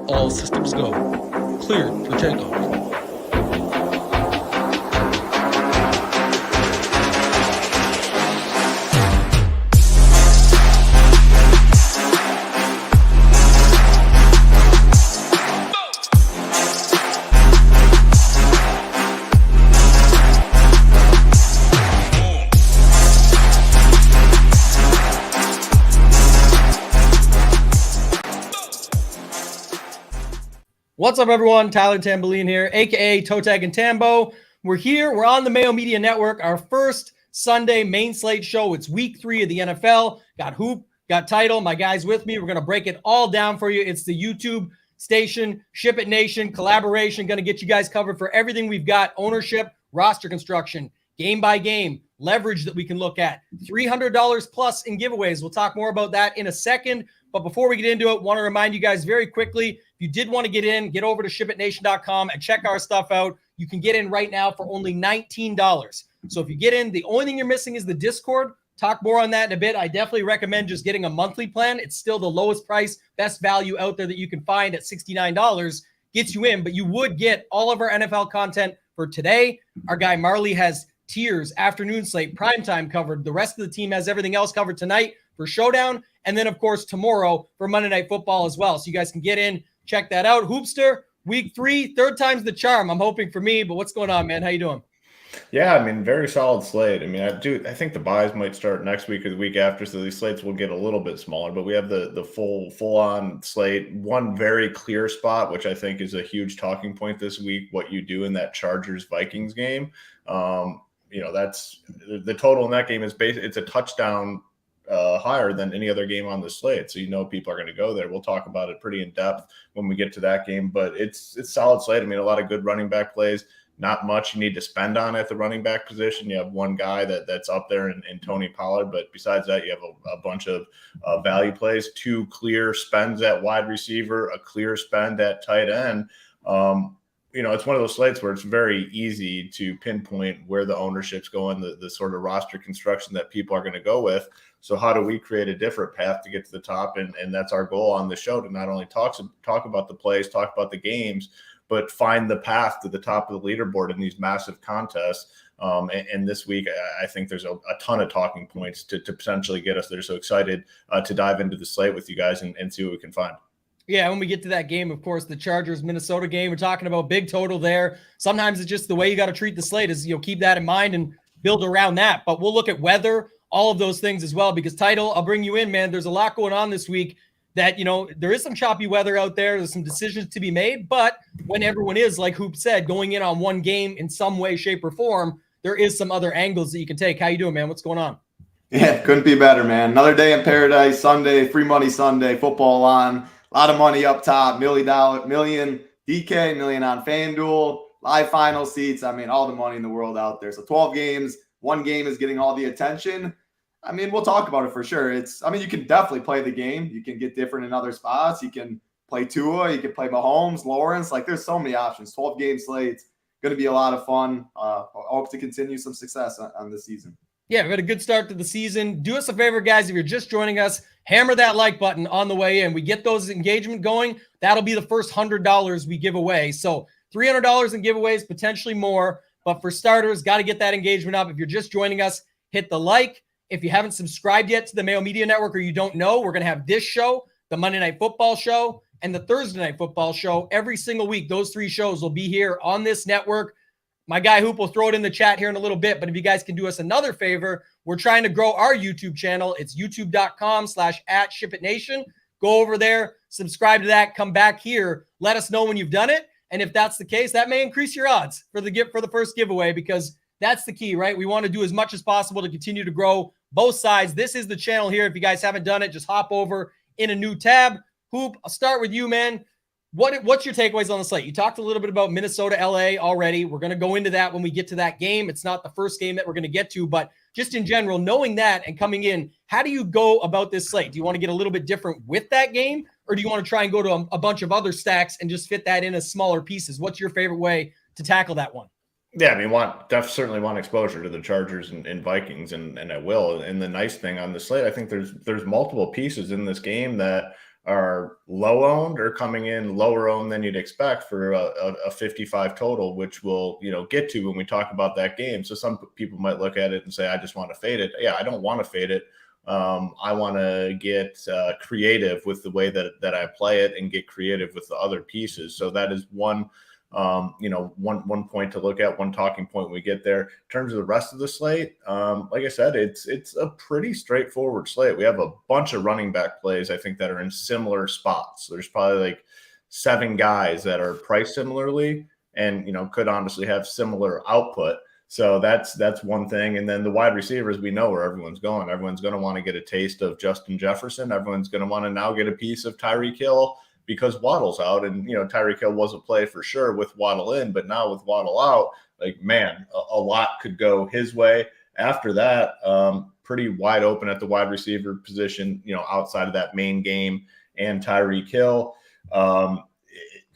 All systems go. Cleared for takeoff. What's up, everyone? Tyler Tamboline here, a.k.a. ToeTagginTambo. We're here. We're on the Mayo Media Network, our first Sunday main slate show. It's week 3 of the NFL. Got Hoop, got Title. My guys with me. We're going to break it all down for you. It's the YouTube station, SHIPIT Nation, collaboration. Going to get you guys covered for everything we've got. Ownership, roster construction, game by game, leverage that we can look at. $300 plus in giveaways. We'll talk more about that in a second. But before we get into it, want to remind you guys very quickly, if you did want to get in, get over to shipitnation.com and check our stuff out. You can get in right now for only $19. So if you get in, the only thing you're missing is the Discord. Talk more on that in a bit. I definitely recommend just getting a monthly plan. It's still the lowest price, best value out there that you can find at $69. Gets you in, but you would get all of our NFL content for today. Our guy Marley has tiers, afternoon slate, primetime covered. The rest of the team has everything else covered tonight for Showdown. And then, of course, tomorrow for Monday Night Football as well. So you guys can get in, check that out. Hoopster, week 3, third time's the charm. I'm hoping for me, but what's going on, man? How you doing? Yeah, I mean, very solid slate. I mean, I think the buys might start next week or the week after, so these slates will get a little bit smaller, but we have the full-on slate. One very clear spot, which I think is a huge talking point this week, what you do in that Chargers-Vikings game. That's the total in that game is it's a touchdown higher than any other game on the slate. So, people are going to go there. We'll talk about it pretty in depth when we get to that game, but it's solid slate. I mean, a lot of good running back plays, not much you need to spend on at the running back position. You have one guy that's up there in Tony Pollard, but besides that, you have a bunch of value plays, 2 clear spends at wide receiver, a clear spend at tight end. It's one of those slates where it's very easy to pinpoint where the ownership's going, the sort of roster construction that people are going to go with. So how do we create a different path to get to the top? And that's our goal on the show, to not only talk about the plays, talk about the games, but find the path to the top of the leaderboard in these massive contests. And this week, I think there's a ton of talking points to potentially get us there. So excited to dive into the slate with you guys and see what we can find. Yeah, when we get to that game, of course, the Chargers-Minnesota game, we're talking about big total there. Sometimes it's just the way you got to treat the slate is, keep that in mind and build around that. But we'll look at weather, all of those things as well, because Title, I'll bring you in, man. There's a lot going on this week that, there is some choppy weather out there. There's some decisions to be made. But when everyone is, like Hoop said, going in on one game in some way, shape, or form, there is some other angles that you can take. How you doing, man? What's going on? Yeah, couldn't be better, man. Another day in paradise, Sunday, free money Sunday, football on. A lot of money up top, million DK, million on FanDuel, live final seats. I mean, all the money in the world out there. So 12 games, one game is getting all the attention. I mean, we'll talk about it for sure. You can definitely play the game. You can get different in other spots. You can play Tua. You can play Mahomes, Lawrence. There's so many options. 12-game slates. Going to be a lot of fun. I hope to continue some success on this season. Yeah, we've had a good start to the season. Do us a favor, guys. If you're just joining us, hammer that like button on the way in. We get those engagement going. That'll be the first $100 we give away. So $300 in giveaways, potentially more. But for starters, got to get that engagement up. If you're just joining us, hit the like. If you haven't subscribed yet to the Mayo Media Network or you don't know, we're going to have this show, the Monday Night Football show, and the Thursday Night Football show every single week. Those 3 shows will be here on this network. My guy Hoop will throw it in the chat here in a little bit, but if you guys can do us another favor, we're trying to grow our YouTube channel. It's youtube.com/@ShipItNation. Go over there, subscribe to that, come back here, let us know when you've done it. And if that's the case, that may increase your odds for the first giveaway, because that's the key, right? We want to do as much as possible to continue to grow both sides. This is the channel here. If you guys haven't done it, just hop over in a new tab. Hoop, I'll start with you, man. What's your takeaways on the slate? You talked a little bit about Minnesota, LA already. We're going to go into that when we get to that game. It's not the first game that we're going to get to, but just in general, knowing that and coming in, how do you go about this slate? Do you want to get a little bit different with that game, or do you want to try and go to a bunch of other stacks and just fit that in as smaller pieces? What's your favorite way to tackle that one? Yeah, I mean, certainly want exposure to the Chargers and Vikings, and I will. And the nice thing on the slate, I think there's multiple pieces in this game that are low owned or coming in lower owned than you'd expect for a 55 total, which we'll, get to when we talk about that game. So some people might look at it and say, I just want to fade it. Yeah, I don't want to fade it. I want to get creative with the way that I play it and get creative with the other pieces. So that is one point to look at, one talking point when we get there. In terms of the rest of the slate, like I said, it's a pretty straightforward slate. We have a bunch of running back plays, I think, that are in similar spots. There's probably like 7 guys that are priced similarly and, could honestly have similar output. So that's one thing. And then the wide receivers, we know where everyone's going. Everyone's going to want to get a taste of Justin Jefferson. Everyone's going to want to now get a piece of Tyreek Hill because Waddle's out. And, Tyreek Hill was a play for sure with Waddle in, but now with Waddle out, a lot could go his way. After that, pretty wide open at the wide receiver position, outside of that main game and Tyreek Hill.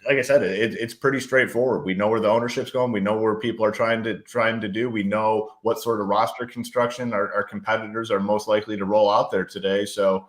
Like I said, it's pretty straightforward. We know where the ownership's going. We know where people are trying to do. We know what sort of roster construction our competitors are most likely to roll out there today. So,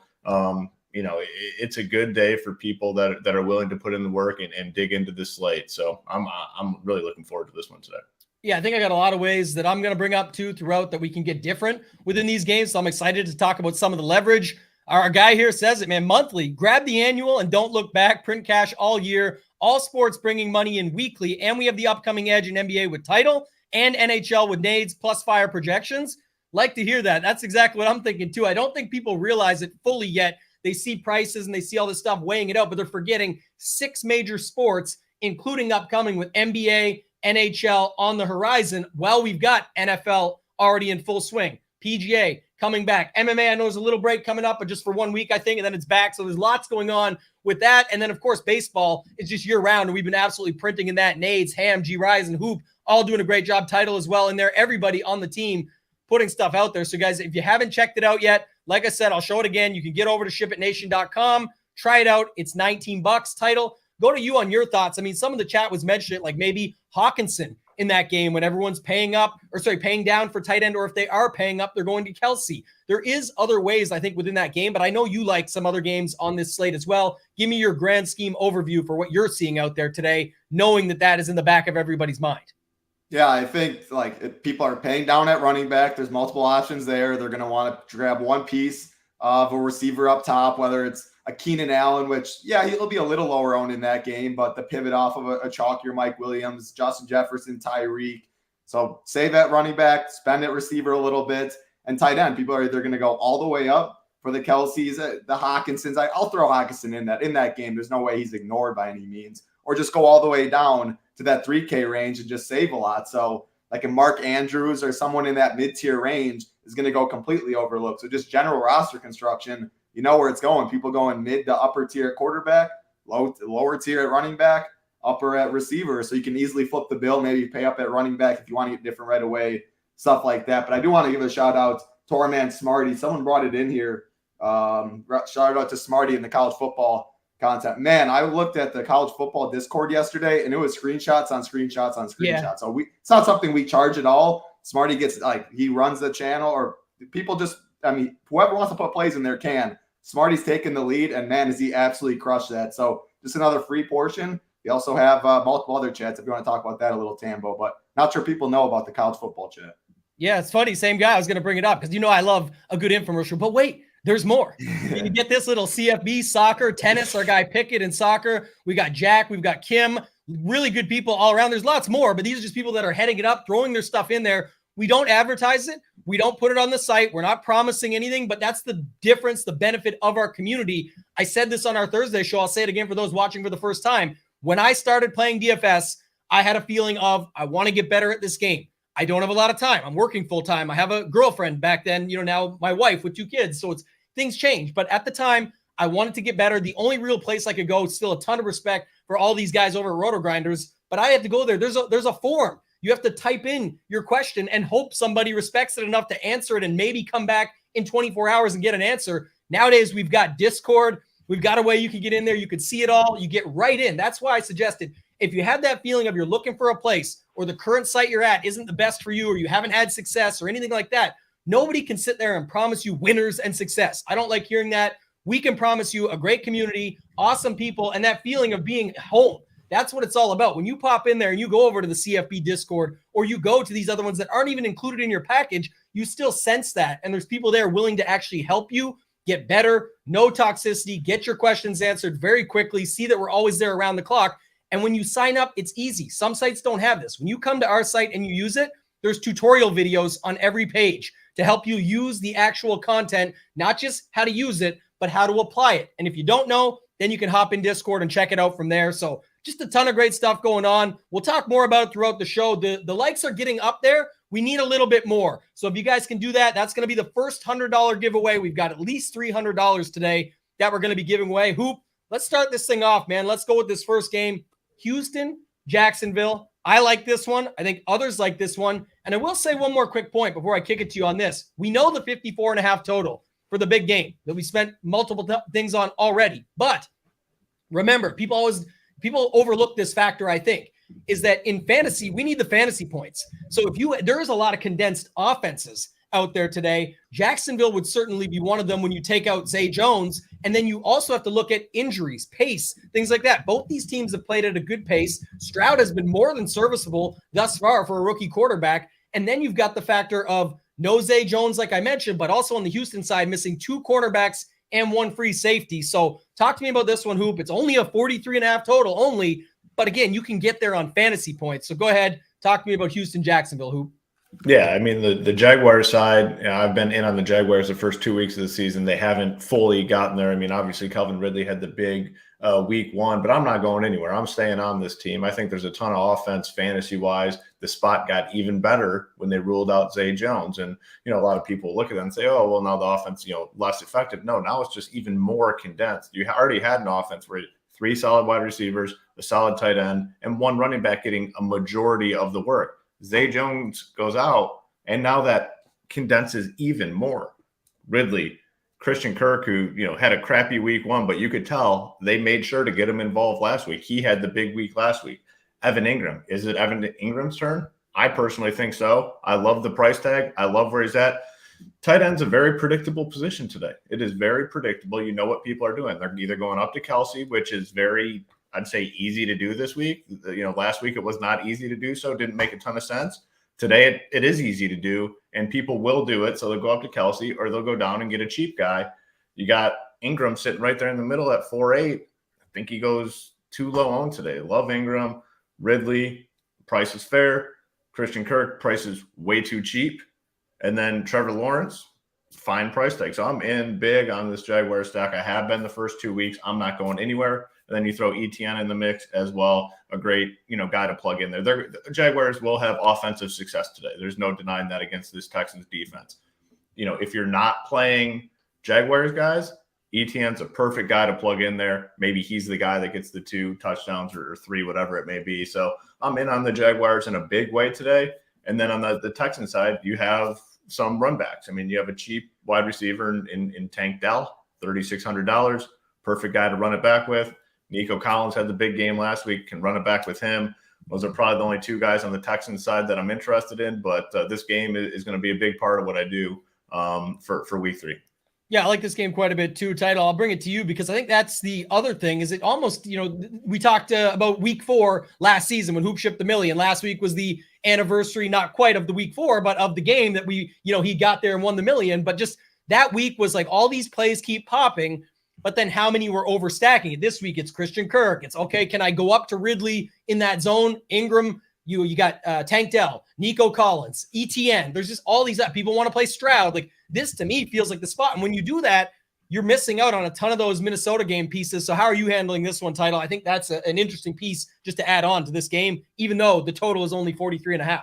it's a good day for people that are willing to put in the work and dig into this slate. So I'm really looking forward to this one today. Yeah, I think I got a lot of ways that I'm going to bring up too throughout that we can get different within these games. So I'm excited to talk about some of the leverage. Our guy here says it, man, monthly, grab the annual and don't look back, print cash all year, all sports bringing money in weekly. And we have the upcoming edge in NBA with title and NHL with nades plus fire projections. Like to hear that. That's exactly what I'm thinking too. I don't think people realize it fully yet. They see prices and they see all this stuff weighing it out, but they're forgetting 6 major sports, including upcoming with NBA, NHL on the horizon. Well, we've got NFL already in full swing. PGA coming back. MMA, I know there's a little break coming up, but just for 1 week, I think, and then it's back. So there's lots going on with that. And then, of course, baseball is just year-round, and we've been absolutely printing in that. Nades, Ham, G-Rise, and Hoop, all doing a great job. Title as well in there. Everybody on the team putting stuff out there. So, guys, if you haven't checked it out yet, like I said, I'll show it again. You can get over to shipitnation.com, try it out. It's $19. Title. Go to you on your thoughts. I mean, some of the chat was mentioned, like maybe Hawkinson in that game when everyone's paying down for tight end, or if they are paying up, they're going to Kelsey. There is other ways, I think, within that game, but I know you like some other games on this slate as well. Give me your grand scheme overview for what you're seeing out there today, knowing that is in the back of everybody's mind. Yeah, I think if people are paying down at running back, there's multiple options there. They're going to want to grab one piece of a receiver up top, whether it's a Keenan Allen, which, yeah, he'll be a little lower owned in that game, but the pivot off of a chalkier Mike Williams, Justin Jefferson, Tyreek. So save at running back, spend at receiver a little bit, and tight end. People are either going to go all the way up for the Kelseys, the Hawkinsons. I'll throw Hawkinson in that game. There's no way he's ignored by any means. Or just go all the way down to that 3K range and just save a lot. So like a Mark Andrews or someone in that mid-tier range is going to go completely overlooked. So just general roster construction, you know where it's going. People going mid to upper tier at quarterback, lower tier at running back, upper at receiver. So you can easily flip the bill, maybe pay up at running back if you want to get different right away, stuff like that. But I do want to give a shout out to our man Smarty. Someone brought it in here. Shout out to Smarty in the college football content. Man, I looked at the college football Discord yesterday and it was screenshots on screenshots on screenshots. Yeah. So it's not something we charge at all. Smarty gets he runs the channel, or people just, whoever wants to put plays in there can. Smarty's taking the lead, and man, has he absolutely crushed that. So just another free portion. We also have multiple other chats if you want to talk about that a little, Tambo, but not sure people know about the college football chat. Yeah, it's funny. Same guy. I was going to bring it up because I love a good infomercial, but wait, there's more. You get this little CFB, soccer, tennis, our guy Pickett in soccer. We got Jack, we've got Kim, really good people all around. There's lots more, but these are just people that are heading it up, throwing their stuff in there. We don't advertise it. We don't put it on the site. We're not promising anything, but that's the difference, the benefit of our community. I said this on our Thursday show. I'll say it again for those watching for the first time. When I started playing DFS, I had a feeling of, I want to get better at this game. I don't have a lot of time. I'm working full time. I have a girlfriend back then, now my wife with 2 kids. So things change. But at the time, I wanted to get better. The only real place I could go, still a ton of respect for all these guys over at Roto Grinders, but I had to go there. There's a form. You have to type in your question and hope somebody respects it enough to answer it and maybe come back in 24 hours and get an answer. Nowadays, we've got Discord. We've got a way you can get in there. You can see it all. You get right in. That's why I suggested if you have that feeling of you're looking for a place or the current site you're at isn't the best for you or you haven't had success or anything like that, nobody can sit there and promise you winners and success. I don't like hearing that. we can promise you a great community, awesome people, and that feeling of being home. That's what it's all about. When you pop in there and you go over to the CFB Discord, or you go to these other ones that aren't even included in your package, you still sense that. And there's people there willing to actually help you get better, no toxicity, get your questions answered very quickly, see that we're always there around the clock. And when you sign up, it's easy. Some sites don't have this. When you come to our site and you use it, there's tutorial videos on every page to help you use the actual content, not just how to use it, but how to apply it. And if you don't know, then you can hop in Discord and check it out from there. So just a ton of great stuff going on. We'll talk more about it throughout the show. The likes are getting up there. We need a little bit more. So if you guys can do that, that's going to be the first $100 giveaway. We've got at least $300 today that we're going to be giving away. Hoop, let's start this thing off, man. Let's go with this first game. Houston, Jacksonville. I like this one. I think others like this one. And I will say one more quick point before I kick it to you on this. We know the 54.5 total for the big game that we spent multiple things on already. But remember, people overlook this factor, I think, is that in fantasy, we need the fantasy points. So there is a lot of condensed offenses out there today. Jacksonville would certainly be one of them when you take out Zay Jones. And then you also have to look at injuries, pace, things like that. Both these teams have played at a good pace. Stroud has been more than serviceable thus far for a rookie quarterback. And then you've got the factor of no Zay Jones, like I mentioned, but also on the Houston side, missing 2 cornerbacks and 1 free safety. So talk to me about this one, Hoop. It's only a 43.5 total only, but again, you can get there on fantasy points. So go ahead, talk to me about Houston, Jacksonville, Hoop. Yeah, I mean, the Jaguars side, I've been in on the Jaguars the first 2 weeks of the season. They haven't fully gotten there. I mean, obviously, Calvin Ridley had the big week 1, but I'm not going anywhere. I'm staying on this team. I think there's a ton of offense fantasy-wise. The spot got even better when they ruled out Zay Jones. And, a lot of people look at that and say, oh, well, now the offense, less effective. No, now it's just even more condensed. You already had an offense where 3 solid wide receivers, a solid tight end, and 1 running back getting a majority of the work. Zay Jones goes out, and now that condenses even more. Ridley, Christian Kirk, who had a crappy week 1, but you could tell they made sure to get him involved last week. He had the big week last week. Evan Ingram. Is it Evan Ingram's turn? I personally think so. I love the price tag. I love where he's at. Tight end's a very predictable position today. It is very predictable. You know what people are doing. They're either going up to Kelsey, which is very, I'd say, easy to do this week. Last week it was not easy to do, so it didn't make a ton of sense. Today it is easy to do, and people will do it. So they'll go up to Kelsey, or they'll go down and get a cheap guy. You got Ingram sitting right there in the middle at 4.8. I think he goes too low on today. Love Ingram. Ridley, price is fair. Christian Kirk, price is way too cheap. And then Trevor Lawrence, fine price tag. So I'm in big on this Jaguar stack. I have been the first 2 weeks. I'm not going anywhere. And then you throw ETN in the mix as well, a great guy to plug in there. The Jaguars will have offensive success today. There's no denying that against this Texans defense. If you're not playing Jaguars guys, ETN's a perfect guy to plug in there. Maybe he's the guy that gets the 2 touchdowns or 3, whatever it may be. So I'm in on the Jaguars in a big way today. And then on the Texans side, you have some run backs. I mean, you have a cheap wide receiver in Tank Dell, $3,600. Perfect guy to run it back with. Nico Collins had the big game last week, can run it back with him. Those are probably the only 2 guys on the Texans side that I'm interested in. But this game is going to be a big part of what I do for week 3. Yeah, I like this game quite a bit too. Title, I'll bring it to you because I think that's the other thing is it almost, we talked about week 4 last season when Hoop shipped the million. Last week was the anniversary, not quite of the week 4, but of the game that he got there and won the million. But just that week was like all these plays keep popping, but then how many were overstacking it? This week it's Christian Kirk. It's okay. Can I go up to Ridley in that zone? Ingram, you got Tank Dell, Nico Collins, ETN. There's just all these people want to play Stroud. Like this to me feels like the spot. And when you do that, you're missing out on a ton of those Minnesota game pieces. So how are you handling this one, Title? I think that's an interesting piece just to add on to this game, even though the total is only 43.5.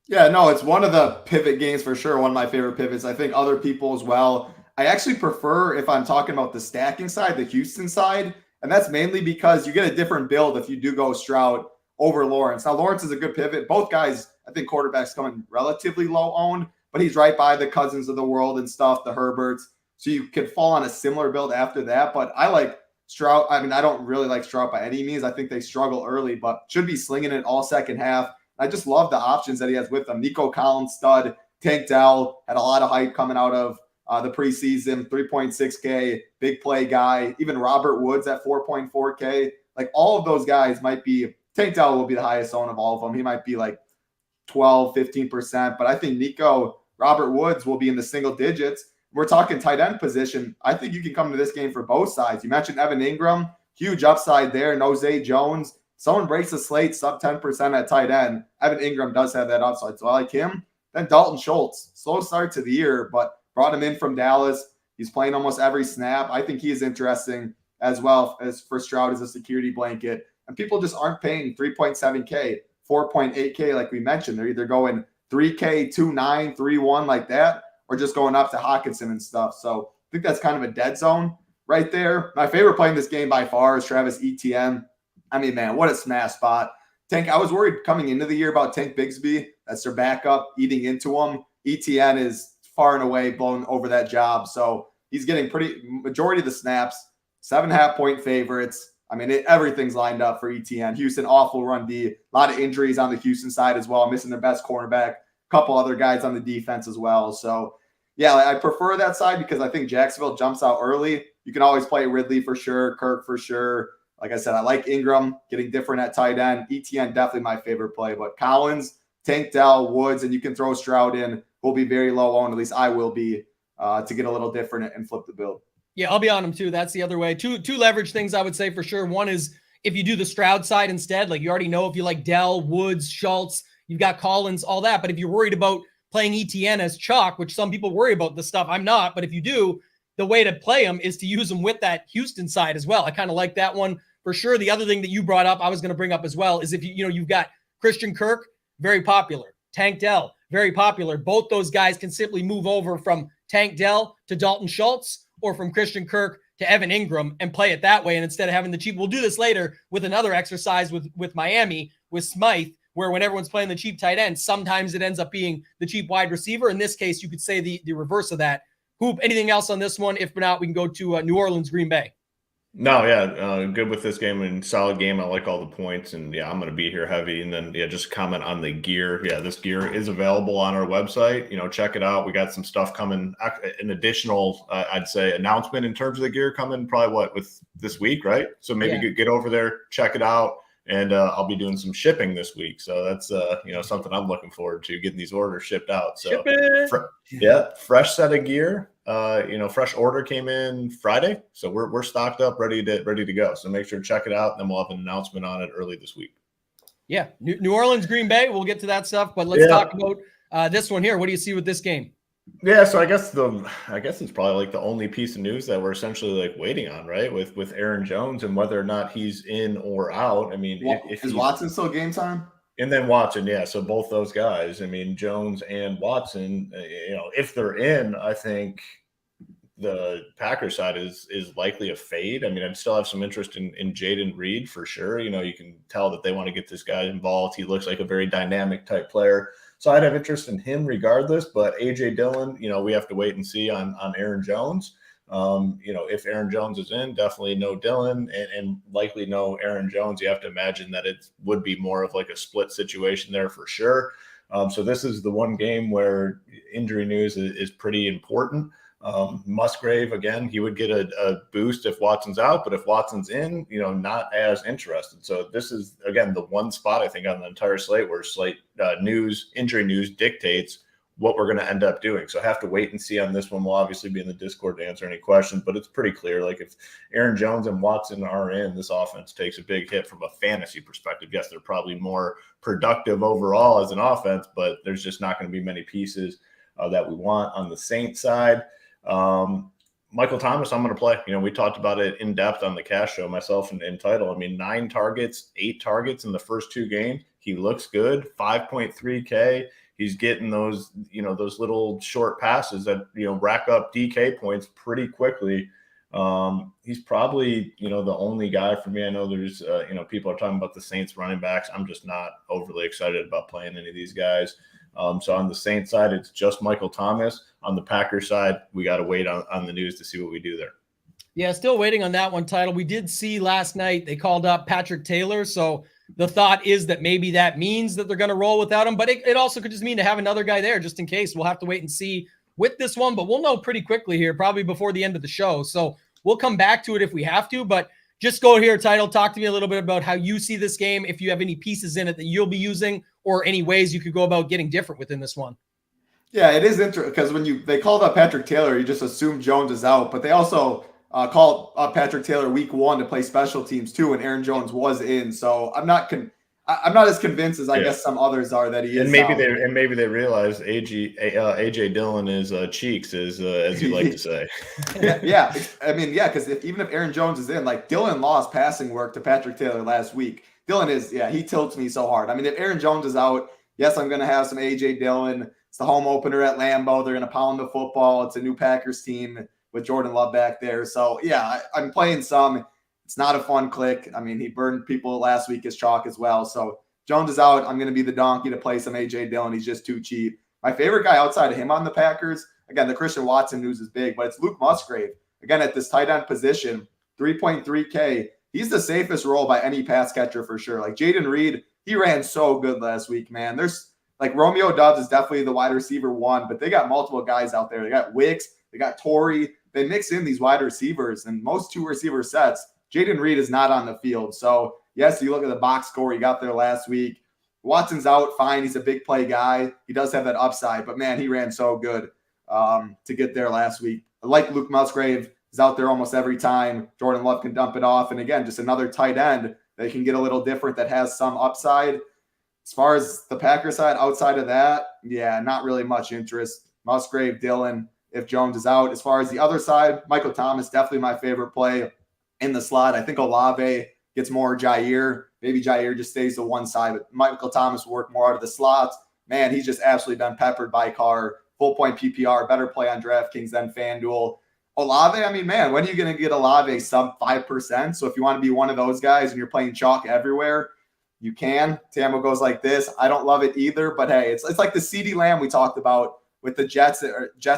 Yeah, no, it's one of the pivot games for sure. One of my favorite pivots. I think other people as well. I actually prefer, if I'm talking about the stacking side, the Houston side. And that's mainly because you get a different build if you do go Stroud over Lawrence. Now, Lawrence is a good pivot. Both guys, I think quarterbacks coming relatively low owned, but he's right by the Cousins of the world and stuff, the Herberts. So you could fall on a similar build after that. But I like Stroud. I mean, I don't really like Stroud by any means. I think they struggle early, but should be slinging it all second half. I just love the options that he has with them. Nico Collins, stud. Tank Dell had a lot of hype coming out of the preseason, 3.6K, big play guy. Even Robert Woods at 4.4K. Like all of those guys might be, Tank Dell will be the highest owned of all of them. He might be like 12, 15%. But I think Robert Woods will be in the single digits. We're talking tight end position. I think you can come to this game for both sides. You mentioned Evan Ingram, huge upside there. No Zay Jones. Someone breaks the slate sub 10% at tight end. Evan Ingram does have that upside. So I like him. Then Dalton Schultz, slow start to the year, but brought him in from Dallas. He's playing almost every snap. I think he is interesting as well as for Stroud as a security blanket. And people just aren't paying 3.7K, 4.8K like we mentioned. They're either going 3K, 2.9, 3.1 like that, or just going up to Hawkinson and stuff. So I think that's kind of a dead zone right there. My favorite play in this game by far is Travis Etienne. I mean, man, what a smash spot. Tank, I was worried coming into the year about Tank Bigsby. That's their backup eating into him. Etienne is far and away blown over that job. So he's getting majority of the snaps, 7.5-point favorites. I mean, everything's lined up for Etienne. Houston, awful run D. A lot of injuries on the Houston side as well, missing their best cornerback. A couple other guys on the defense as well. So, yeah, I prefer that side because I think Jacksonville jumps out early. You can always play Ridley for sure, Kirk for sure. Like I said, I like Ingram getting different at tight end. Etienne, definitely my favorite play. But Collins, Tank Dell, Woods, and you can throw Stroud in. Will be very low owned. At least I will be to get a little different and flip the build. Yeah, I'll be on them too. That's the other way. Two leverage things I would say for sure. One is if you do the Stroud side instead, like you already know if you like Dell, Woods, Schultz, you've got Collins, all that. But if you're worried about playing Etienne as chalk, which some people worry about this stuff, I'm not. But if you do, the way to play him is to use him with that Houston side as well. I kind of like that one for sure. The other thing that you brought up, I was going to bring up as well, is if you've got Christian Kirk, very popular. Tank Dell, very popular. Both those guys can simply move over from Tank Dell to Dalton Schultz or from Christian Kirk to Evan Ingram and play it that way. And instead of having the cheap, we'll do this later with another exercise with Miami, with Smythe, where when everyone's playing the cheap tight end, sometimes it ends up being the cheap wide receiver. In this case, you could say the reverse of that. Hoop, anything else on this one? If not, we can go to New Orleans, Green Bay. No, yeah, good with this game and solid game. I like all the points, and yeah, I'm going to be here heavy. And then just comment on the gear. Yeah, this gear is available on our website. Check it out. We got some stuff coming. An additional, I'd say, announcement in terms of the gear coming. Probably with this week, right? So maybe get over there, check it out, and I'll be doing some shipping this week. So that's something I'm looking forward to, getting these orders shipped out. So fresh set of gear. Fresh order came in Friday, so we're stocked up, ready to go. So make sure to check it out, and then we'll have an announcement on it early this week. Yeah, New Orleans, Green Bay. We'll get to that stuff, but let's talk about this one here. What do you see with this game? Yeah, so I guess it's probably like the only piece of news that we're essentially like waiting on, right? With Aaron Jones and whether or not he's in or out. I mean, is Watson still game time? And then Watson, yeah. So both those guys, I mean, Jones and Watson, if they're in, I think the Packers side is likely a fade. I mean, I'd still have some interest in Jaden Reed for sure. You can tell that they want to get this guy involved. He looks like a very dynamic type player. So I'd have interest in him regardless. But A.J. Dillon, we have to wait and see on Aaron Jones. If Aaron Jones is in, definitely no Dillon and likely no Aaron Jones. You have to imagine that it would be more of like a split situation there for sure. So this is the one game where injury news is pretty important. Musgrave, again, he would get a boost if Watson's out, but if Watson's in, not as interested. So this is, again, the one spot I think on the entire slate where slate injury news dictates what we're going to end up doing. So I have to wait and see on this one. We'll obviously be in the Discord to answer any questions, but it's pretty clear. Like if Aaron Jones and Watson are in, this offense takes a big hit from a fantasy perspective. Yes, they're probably more productive overall as an offense, but there's just not going to be many pieces that we want. On the Saints side, Michael Thomas, I'm going to play. We talked about it in depth on the cash show, myself and Title. I mean, 9 targets, 8 targets in the first 2 games. He looks good. 5.3K. He's getting those, those little short passes that, rack up DK points pretty quickly. He's probably, the only guy for me. I know there's, people are talking about the Saints running backs. I'm just not overly excited about playing any of these guys. So on the Saints side, it's just Michael Thomas. On the Packers side, we got to wait on the news to see what we do there. Yeah, still waiting on that one, Title. We did see last night they called up Patrick Taylor. So the thought is that maybe that means that they're going to roll without him, but it also could just mean to have another guy there just in case. We'll have to wait and see with this one, but we'll know pretty quickly here, probably before the end of the show. So we'll come back to it if we have to, but just go here, Title. Talk to me a little bit about how you see this game, if you have any pieces in it that you'll be using or any ways you could go about getting different within this one. Yeah, it is interesting because when they called up Patrick Taylor, you just assume Jones is out, but they also called up Patrick Taylor week 1 to play special teams too, and Aaron Jones was in. So I'm not as convinced as I guess some others are that he is. And maybe they realize AJ Dillon is cheeks, as you like to say. Yeah. I mean, yeah, because even if Aaron Jones is in, like Dillon lost passing work to Patrick Taylor last week. Dillon is, he tilts me so hard. I mean, if Aaron Jones is out, yes, I'm going to have some AJ Dillon. It's the home opener at Lambeau. They're going to pound the football. It's a new Packers team with Jordan Love back there. So, yeah, I'm playing some. It's not a fun click. I mean, he burned people last week as chalk as well. So, Jones is out. I'm going to be the donkey to play some A.J. Dillon. He's just too cheap. My favorite guy outside of him on the Packers, again, the Christian Watson news is big, but it's Luke Musgrave. Again, at this tight end position, 3.3K. He's the safest role by any pass catcher for sure. Like Jaden Reed, he ran so good last week, man. There's like Romeo Doubs is definitely the wide receiver 1, but they got multiple guys out there. They got Wicks, they got Torrey. They mix in these wide receivers, and most 2 receiver sets, Jaden Reed is not on the field. So, yes, you look at the box score he got there last week. Watson's out, fine. He's a big play guy. He does have that upside, but, man, he ran so good to get there last week. I like Luke Musgrave. He's out there almost every time. Jordan Love can dump it off. And, again, just another tight end that can get a little different that has some upside. As far as the Packers side, outside of that, yeah, not really much interest. Musgrave, Dillon, if Jones is out. As far as the other side, Michael Thomas, definitely my favorite play in the slot. I think Olave gets more Jair. Maybe Jair just stays to one side, but Michael Thomas will work more out of the slots. Man, he's just absolutely been peppered by Carr. Full point PPR, better play on DraftKings than FanDuel. Olave, I mean, man, when are you going to get Olave sub 5%? So if you want to be one of those guys and you're playing chalk everywhere, you can. Tambo goes like this. I don't love it either, but hey, it's like the CeeDee Lamb we talked about with the Jets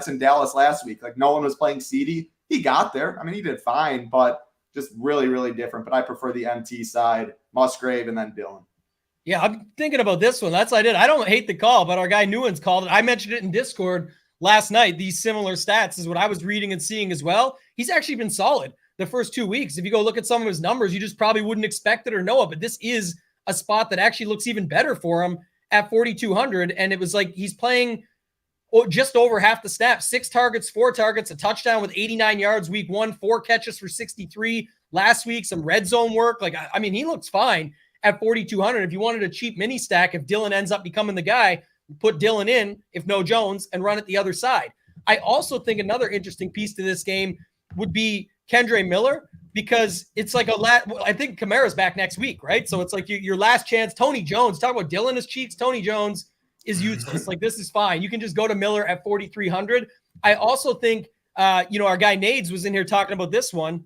in Dallas last week. Like no one was playing CeeDee. He got there. I mean, he did fine, but just really, really different. But I prefer the MT side, Musgrave, and then Dillon. Yeah, I'm thinking about this one. That's what I did. I don't hate the call, but our guy Newens called it. I mentioned it in Discord last night. These similar stats is what I was reading and seeing as well. He's actually been solid the first 2 weeks. If you go look at some of his numbers, you just probably wouldn't expect it or know it. But this is a spot that actually looks even better for him at 4,200. And it was like he's playing just over half the snaps, 6 targets, 4 targets, a touchdown with 89 yards week 1, 4 catches for 63 last week, some red zone work. Like, I mean, he looks fine at 4,200. If you wanted a cheap mini stack, if Dillon ends up becoming the guy, put Dillon in, if no Jones, and run it the other side. I also think another interesting piece to this game would be Kendre Miller, because it's like I think Kamara's back next week, right? So it's like your last chance. Tony Jones, talk about Dillon as cheats. Tony Jones is useless. Like, this is fine. You can just go to Miller at 4,300. I also think, our guy Nades was in here talking about this one.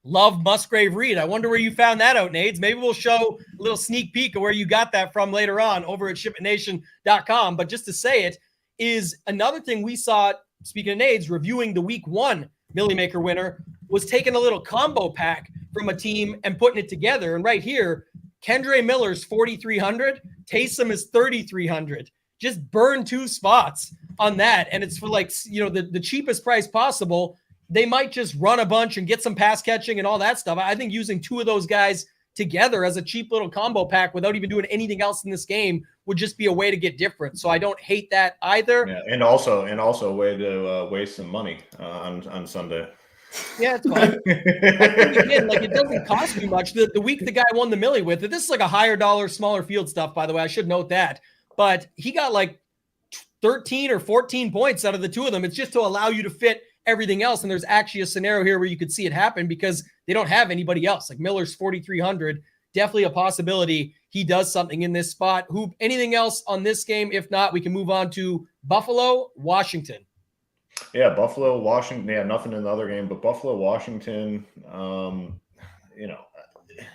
Love Musgrave Reed. I wonder where you found that out, Nades. Maybe we'll show a little sneak peek of where you got that from later on over at shipitnation.com. But just to say it is another thing we saw, speaking of Nades, reviewing the week 1 Millie Maker winner, was taking a little combo pack from a team and putting it together. And right here, Kendre Miller's 4,300, Taysom is 3,300. Just burn 2 spots on that. And it's for the cheapest price possible. They might just run a bunch and get some pass catching and all that stuff. I think using 2 of those guys together as a cheap little combo pack without even doing anything else in this game would just be a way to get different. So I don't hate that either. Yeah, and also a way to waste some money on Sunday. Yeah, it's fine. I think again, it doesn't cost you much. The week the guy won the Millie with it, this is like a higher dollar, smaller field stuff, by the way. I should note that. But he got 13 or 14 points out of the 2 of them. It's just to allow you to fit everything else. And there's actually a scenario here where you could see it happen because they don't have anybody else. Like Miller's 4,300, definitely a possibility he does something in this spot. Anything else on this game? If not, we can move on to Buffalo, Washington. Yeah, Buffalo, Washington. Yeah, nothing in the other game, but Buffalo, Washington.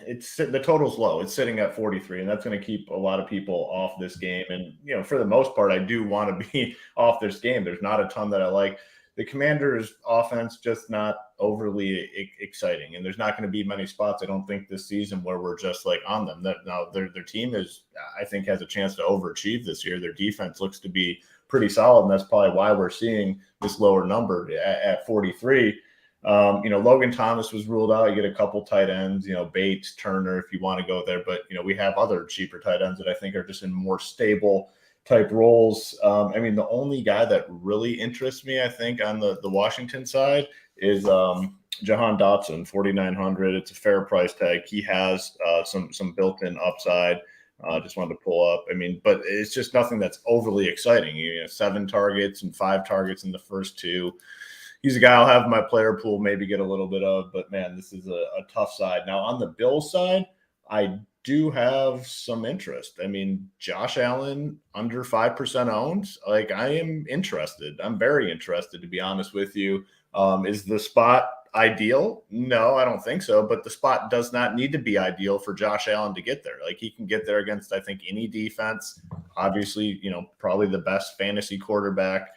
It's the total's low. It's sitting at 43, and that's going to keep a lot of people off this game. And for the most part, I do want to be off this game. There's not a ton that I like. The Commanders' offense just not overly exciting, and there's not going to be many spots, I don't think, this season where we're just on them. Now their team I think, has a chance to overachieve this year. Their defense looks to be pretty solid, and that's probably why we're seeing this lower number at 43. Logan Thomas was ruled out. You get a couple tight ends, Bates, Turner, if you want to go there. But, we have other cheaper tight ends that I think are just in more stable type roles. The only guy that really interests me, I think, on the Washington side is Jahan Dotson, 4,900. It's a fair price tag. He has some built-in upside. Just wanted to pull up. But it's just nothing that's overly exciting. 7 targets and 5 targets in the first 2. He's a guy I'll have in my player pool, maybe get a little bit of, but man, this is a tough side. Now on the Bills side, I do have some interest. Josh Allen under 5% owned. I am interested. I'm very interested, to be honest with you. Is the spot ideal? No, I don't think so. But the spot does not need to be ideal for Josh Allen to get there. He can get there against, I think, any defense. Obviously, probably the best fantasy quarterback.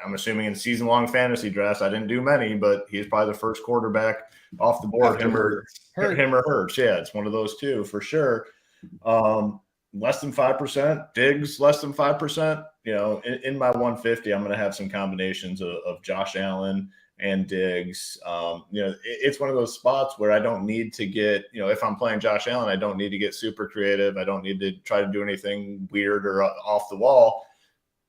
I'm assuming in season-long fantasy drafts, I didn't do many, but he's probably the first quarterback off the board. Him or Hurts. Yeah, it's one of those two for sure. Less than 5%. Diggs less than 5%. In my 150, I'm going to have some combinations of Josh Allen and Diggs. It's one of those spots where I don't need to get, if I'm playing Josh Allen, I don't need to get super creative. I don't need to try to do anything weird or off the wall,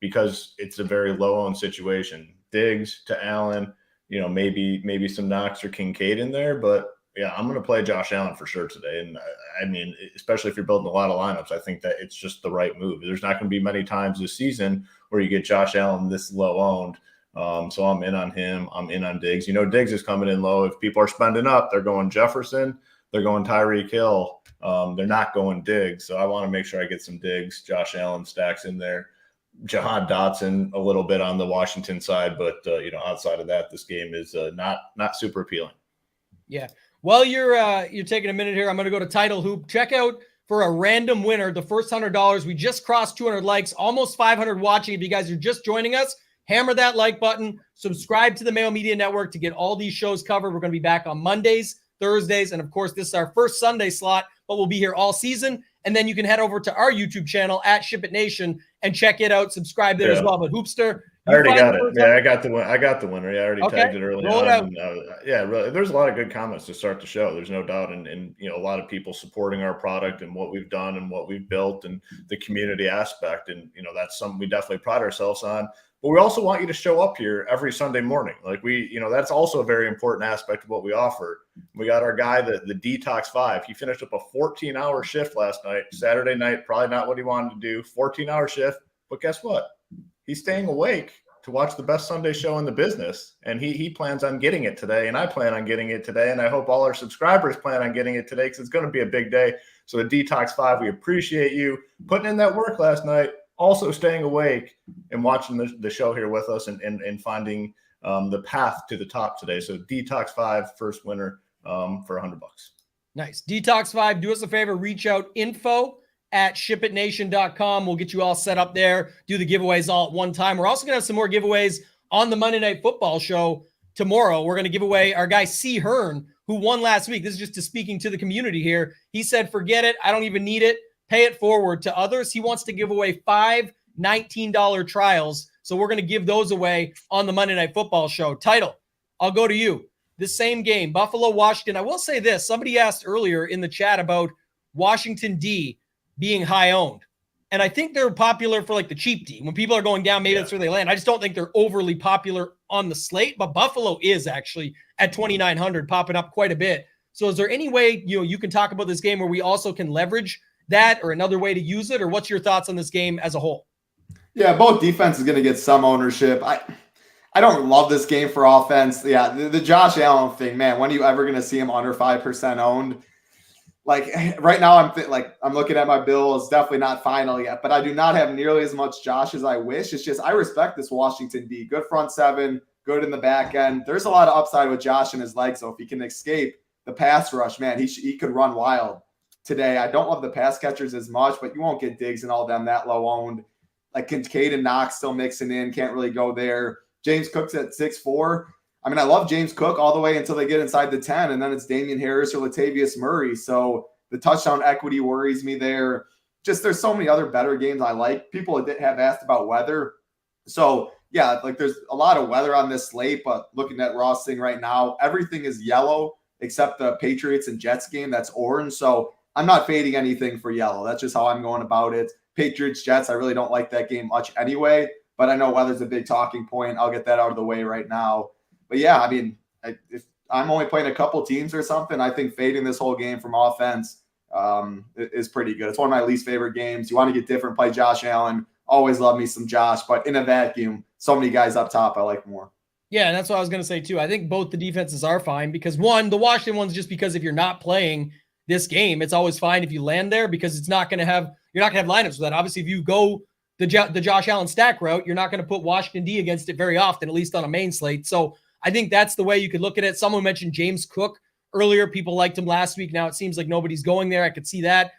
because it's a very low-owned situation. Diggs to Allen, maybe some Knox or Kincaid in there, but yeah, I'm going to play Josh Allen for sure today. And especially if you're building a lot of lineups, I think that it's just the right move. There's not going to be many times this season where you get Josh Allen this low-owned. So I'm in on him. I'm in on Diggs. Diggs is coming in low. If people are spending up, they're going Jefferson, they're going Tyreek Hill. They're not going Diggs. So I want to make sure I get some Diggs, Josh Allen stacks in there. Jahan Dotson a little bit on the Washington side, but outside of that, this game is not super appealing. Yeah. Well, you're taking a minute here. I'm going to go to Title Hoop. Check out for a random winner the first $100. We just crossed 200 likes, almost 500 watching. If you guys are just joining us, hammer that like button. Subscribe to the Mayo Media Network to get all these shows covered. We're going to be back on Mondays, Thursdays, and of course, this is our first Sunday slot, but we'll be here all season. And then you can head over to our YouTube channel at SHIPIT Nation and check it out. Subscribe there as well. But Hoopster, I already got it. Yeah, I got the winner. Yeah, I already tagged it early on. And, really, there's a lot of good comments to start the show. There's no doubt, and a lot of people supporting our product and what we've done and what we've built and the community aspect, and that's something we definitely pride ourselves on. But we also want you to show up here every Sunday morning. That's also a very important aspect of what we offer. We got our guy, the Detox 5. He finished up a 14-hour shift last night, Saturday night, probably not what he wanted to do, 14-hour shift. But guess what? He's staying awake to watch the best Sunday show in the business. And he plans on getting it today, and I plan on getting it today. And I hope all our subscribers plan on getting it today, because it's going to be a big day. So the Detox 5, we appreciate you putting in that work last night, also staying awake and watching the show here with us and finding the path to the top today. So Detox 5, first winner for $100. Nice. Detox 5, do us a favor, reach out, info@shipitnation.com. We'll get you all set up there, do the giveaways all at one time. We're also going to have some more giveaways on the Monday Night Football show tomorrow. We're going to give away our guy C. Hearn, who won last week. This is just speaking to the community here. He said, forget it. I don't even need it. Pay it forward to others. He wants to give away 5 $19 trials. So we're going to give those away on the Monday Night Football show. Title, I'll go to you. The same game, Buffalo, Washington. I will say this. Somebody asked earlier in the chat about Washington D being high owned. And I think they're popular for the cheap D. When people are going down, maybe that's where they land. I just don't think they're overly popular on the slate, but Buffalo is actually at 2,900, popping up quite a bit. So is there any way you can talk about this game where we also can leverage that, or another way to use it? Or what's your thoughts on this game as a whole? Yeah, both defenses going to get some ownership. I don't love this game for offense. Yeah, the Josh Allen thing, man, when are you ever going to see him under 5% owned? Right now, I'm looking at my bill. It's definitely not final yet, but I do not have nearly as much Josh as I wish. It's just I respect this Washington D. Good front seven, good in the back end. There's a lot of upside with Josh and his legs, so if he can escape the pass rush, man, he could run wild today. I don't love the pass catchers as much, but you won't get Diggs and all them that low owned. Kincaid and Knox still mixing in, can't really go there. James Cook's at 6'4". I love James Cook all the way until they get inside the 10, and then it's Damian Harris or Latavius Murray. So the touchdown equity worries me there. just there's so many other better games I like. People have asked about weather. So, yeah, like there's a lot of weather on this slate, but looking at Ross thing right now, everything is yellow except the Patriots and Jets game that's orange. So I'm not fading anything for yellow. That's just how I'm going about it. Patriots, Jets, I really don't like that game much anyway, but I know weather's a big talking point. I'll get that out of the way right now. But yeah, I mean, if I'm only playing a couple teams or something, I think fading this whole game from offense is pretty good. It's one of my least favorite games. You want to get different, play Josh Allen. Always love me some Josh, but in a vacuum, so many guys up top I like more. Yeah, and that's what I was going to say too. I think both the defenses are fine because one, the Washington one's just because if you're not playing this game, it's always fine if you land there because it's not going to have, you're not going to have lineups for that. Obviously, if you go the Josh Allen stack route, you're not going to put Washington D against it very often, at least on a main slate. So I think that's the way you could look at it. Someone mentioned James Cook earlier. People liked him last week. Now it seems like nobody's going there. I could see that.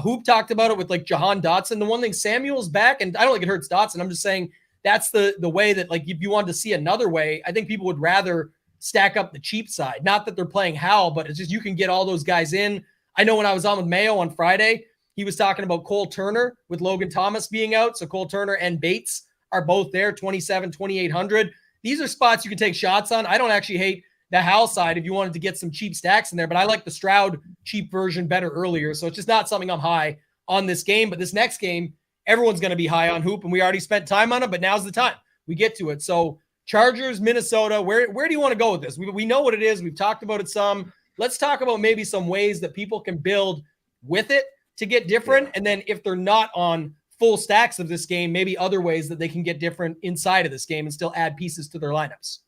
Hoop talked about it with like Jahan Dotson. The one thing, Samuel's back, and I don't think it hurts Dotson. I'm just saying that's the way that, like, if you wanted to see another way, I think people would rather stack up the cheap side. Not that they're playing Hal, but it's just you can get all those guys in. I know when I was on with Mayo on Friday, he was talking about Cole Turner with Logan Thomas being out. So Cole Turner and Bates are both there, 27, 2,800. These are spots you can take shots on. I don't actually hate the Hal side if you wanted to get some cheap stacks in there, but I like the Stroud cheap version better earlier. So it's just not something I'm high on this game. But this next game, everyone's going to be high on Hoop, and we already spent time on it, but now's the time we get to it. So Chargers, Minnesota, where do you want to go with this? We know what it is. We've talked about it some. Let's talk about maybe some ways that people can build with it to get different. Yeah. And then if they're not on full stacks of this game, maybe other ways that they can get different inside of this game and still add pieces to their lineups.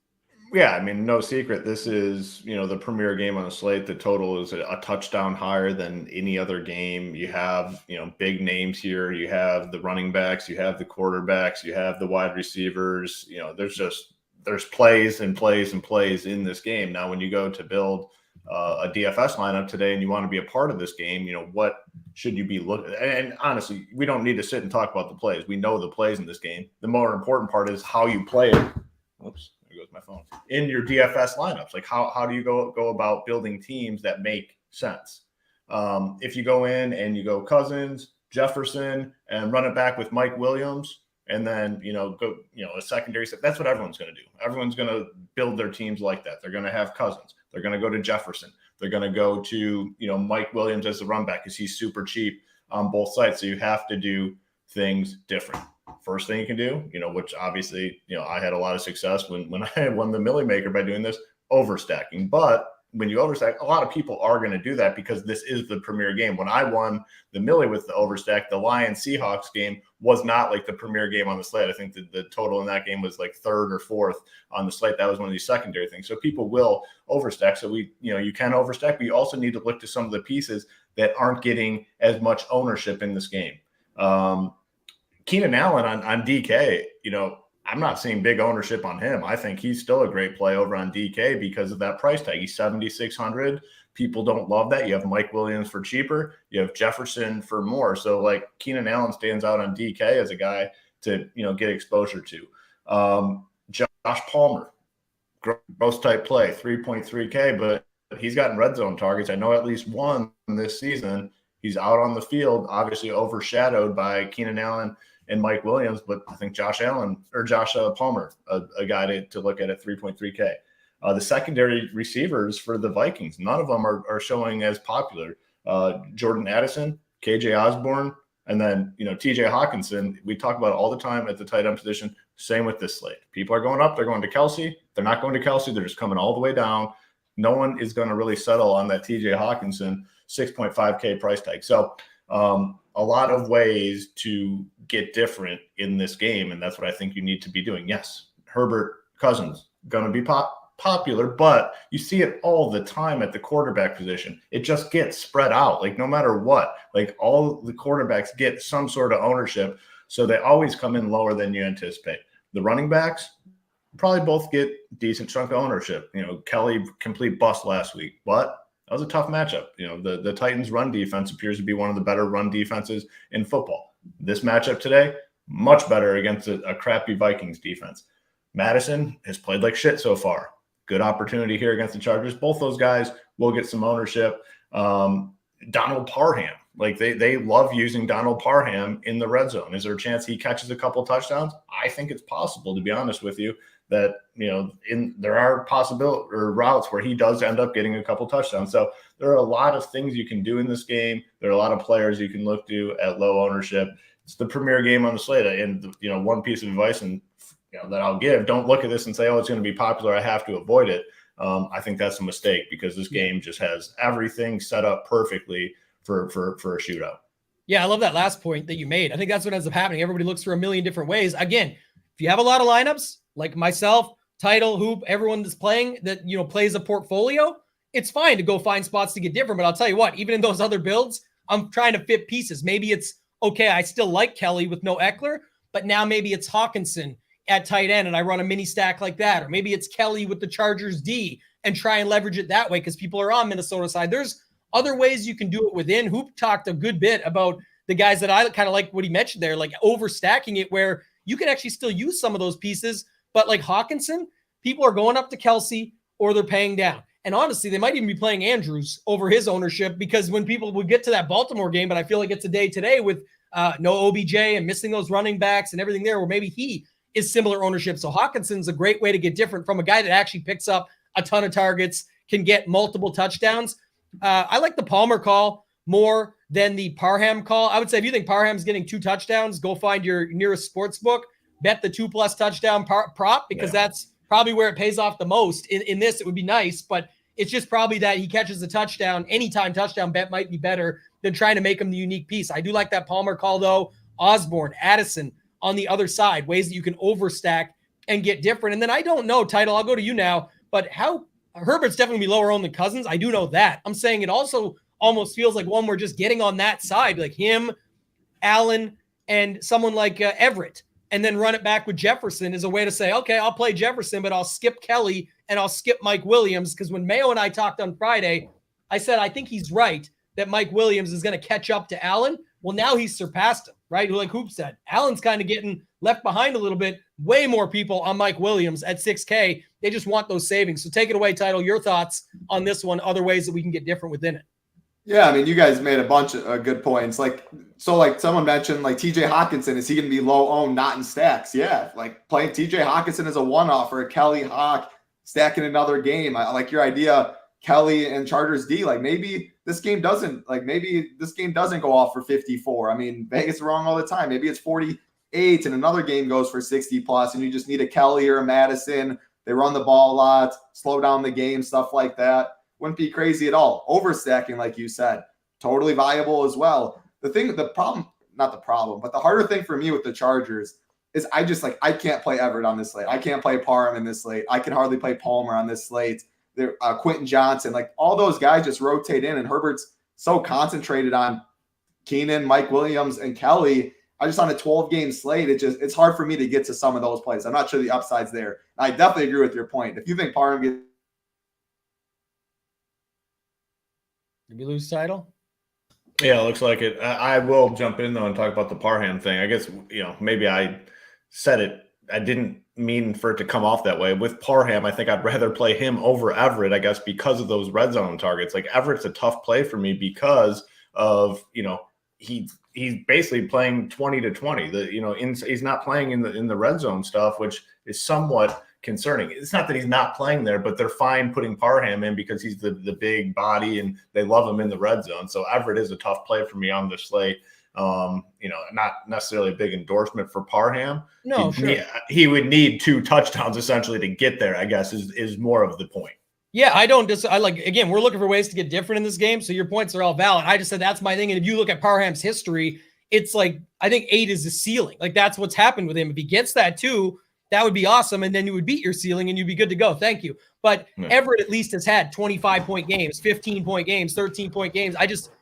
Yeah, I mean, no secret. This is, the premier game on the slate. The total is a touchdown higher than any other game. You have, big names here. You have the running backs. You have the quarterbacks. You have the wide receivers. There's plays and plays and plays in this game. Now, when you go to build a DFS lineup today and you want to be a part of this game, what should you be looking at? And honestly, we don't need to sit and talk about the plays. We know the plays in this game. The more important part is how you play it. Oops. There goes my phone. In your DFS lineups, like how do you go about building teams that make sense? If you go in and you go Cousins, Jefferson, and run it back with Mike Williams, and then go a secondary set, that's what everyone's going to do. Everyone's going to build their teams like that. They're going to have Cousins. They're going to go to Jefferson. They're going to go to Mike Williams as the run back because he's super cheap on both sides. So you have to do things different. First thing you can do, which obviously, I had a lot of success when I won the Millie Maker by doing this, overstacking. But when you overstack, a lot of people are going to do that because this is the premier game. When I won the Millie with the overstack, the Lions-Seahawks game was not like the premier game on the slate. I think the total in that game was like third or fourth on the slate. That was one of these secondary things. So people will overstack. So you can overstack, but you also need to look to some of the pieces that aren't getting as much ownership in this game. Keenan Allen on DK, I'm not seeing big ownership on him. I think he's still a great play over on DK because of that price tag. He's 7,600. People don't love that. You have Mike Williams for cheaper. You have Jefferson for more. So like Keenan Allen stands out on DK as a guy to, get exposure to. Josh Palmer, gross type play, 3.3K, but he's gotten red zone targets. I know at least one this season. He's out on the field, obviously overshadowed by Keenan Allen and Mike Williams, but I think Josh Palmer, a guy to look at 3.3K. The secondary receivers for the Vikings, none of them are showing as popular. Jordan Addison, KJ Osborne, and then, TJ Hawkinson. We talk about it all the time at the tight end position. Same with this slate. People are going up. They're going to Kelsey. They're not going to Kelsey. They're just coming all the way down. No one is going to really settle on that TJ Hawkinson 6.5K price tag. So a lot of ways to get different in this game, and that's what I think you need to be doing. Yes, Herbert, Cousins, going to be popular, but you see it all the time at the quarterback position. It just gets spread out, like no matter what. Like all the quarterbacks get some sort of ownership, so they always come in lower than you anticipate. The running backs probably both get decent chunk of ownership. Kelly complete bust last week, but that was a tough matchup. The Titans' run defense appears to be one of the better run defenses in football. This matchup today, much better against a crappy Vikings defense. Madison has played like shit so far. Good opportunity here against the Chargers. Both those guys will get some ownership. Donald Parham, Like they love using Donald Parham in the red zone. Is there a chance he catches a couple touchdowns? I think it's possible, to be honest with you, that, there are possible or routes where he does end up getting a couple touchdowns. So there are a lot of things you can do in this game. There are a lot of players you can look to at low ownership. It's the premier game on the slate. And, one piece of advice that I'll give, don't look at this and say, oh, it's going to be popular, I have to avoid it. I think that's a mistake because this game just has everything set up perfectly for a shootout. Yeah, I love that last point that you made. I think that's what ends up happening. Everybody looks for a million different ways. Again, if you have a lot of lineups, like myself, Title, Hoop, everyone that's playing that, plays a portfolio, it's fine to go find spots to get different. But I'll tell you what, even in those other builds, I'm trying to fit pieces. Maybe it's, okay, I still like Kelly with no Eckler, but now maybe it's Hawkinson at tight end and I run a mini stack like that. Or maybe it's Kelly with the Chargers D and try and leverage it that way because people are on Minnesota side. There's other ways you can do it within. Hoop talked a good bit about the guys that I kind of like what he mentioned there, like overstacking it where you can actually still use some of those pieces. But like Hawkinson, people are going up to Kelsey or they're paying down. And honestly, they might even be playing Andrews over his ownership because when people would get to that Baltimore game, but I feel like it's a day today with no OBJ and missing those running backs and everything there where maybe he is similar ownership. So Hawkinson's a great way to get different from a guy that actually picks up a ton of targets, can get multiple touchdowns. I like the Palmer call more than the Parham call. I would say if you think Parham's getting 2 touchdowns, go find your nearest sports book, bet the 2+ touchdown prop because that's probably where it pays off the most. In this, it would be nice, but it's just probably that he catches a touchdown. Anytime touchdown bet might be better than trying to make him the unique piece. I do like that Palmer call though. Osborne, Addison on the other side, ways that you can overstack and get different. And then I don't know, Title, I'll go to you now, but how Herbert's definitely be lower owned than Cousins. I do know that. I'm saying it also almost feels like one we're just getting on that side, like him, Allen, and someone like Everett, and then run it back with Jefferson is a way to say, okay, I'll play Jefferson, but I'll skip Kelly and I'll skip Mike Williams. Because when Mayo and I talked on Friday, I said, I think he's right that Mike Williams is going to catch up to Allen. Well, now he's surpassed him, right? Like Hoop said, Allen's kind of getting left behind a little bit. Way more people on Mike Williams at 6K. They just want those savings. So take it away, Title. Your thoughts on this one, other ways that we can get different within it. Yeah, I mean, you guys made a bunch of good points. Like someone mentioned, like TJ Hawkinson, is he going to be low owned, not in stacks? Yeah, like playing TJ Hawkinson as a one-off or a Kelly Hawk stacking another game. I like your idea, Kelly and Chargers D. Like maybe this game doesn't go off for 54. I mean, Vegas is wrong all the time. Maybe it's 48 and another game goes for 60+ and you just need a Kelly or a Madison. They run the ball a lot, slow down the game, stuff like that. Wouldn't be crazy at all. Overstacking, like you said, totally viable as well. But the harder thing for me with the Chargers is I can't play Everett on this slate. I can't play Parham in this slate. I can hardly play Palmer on this slate. Quentin Johnson, like all those guys just rotate in, and Herbert's so concentrated on Keenan, Mike Williams, and Kelly. I just on a 12-game slate, it's hard for me to get to some of those plays. I'm not sure the upside's there. I definitely agree with your point. If you think Parham gets Did we lose Title? Yeah, it looks like it. I will jump in, though, and talk about the Parham thing. I guess, maybe I said it. I didn't mean for it to come off that way. With Parham, I think I'd rather play him over Everett, I guess, because of those red zone targets. Like, Everett's a tough play for me because of, he's basically playing 20 to 20. He's not playing in the red zone stuff, which is somewhat concerning. It's not that he's not playing there, but they're fine putting Parham in because he's the big body and they love him in the red zone. So Everett is a tough play for me on this slate. Not necessarily a big endorsement for Parham. No, he would need 2 touchdowns essentially to get there, I guess, is more of the point. Yeah, again, we're looking for ways to get different in this game. So your points are all valid. I just said that's my thing. And if you look at Parham's history, it's like, I think 8 is the ceiling. Like that's what's happened with him. If he gets that 2, that would be awesome. And then you would beat your ceiling and you'd be good to go. Thank you. But Everett at least has had 25-point games, 15-point games, 13-point games.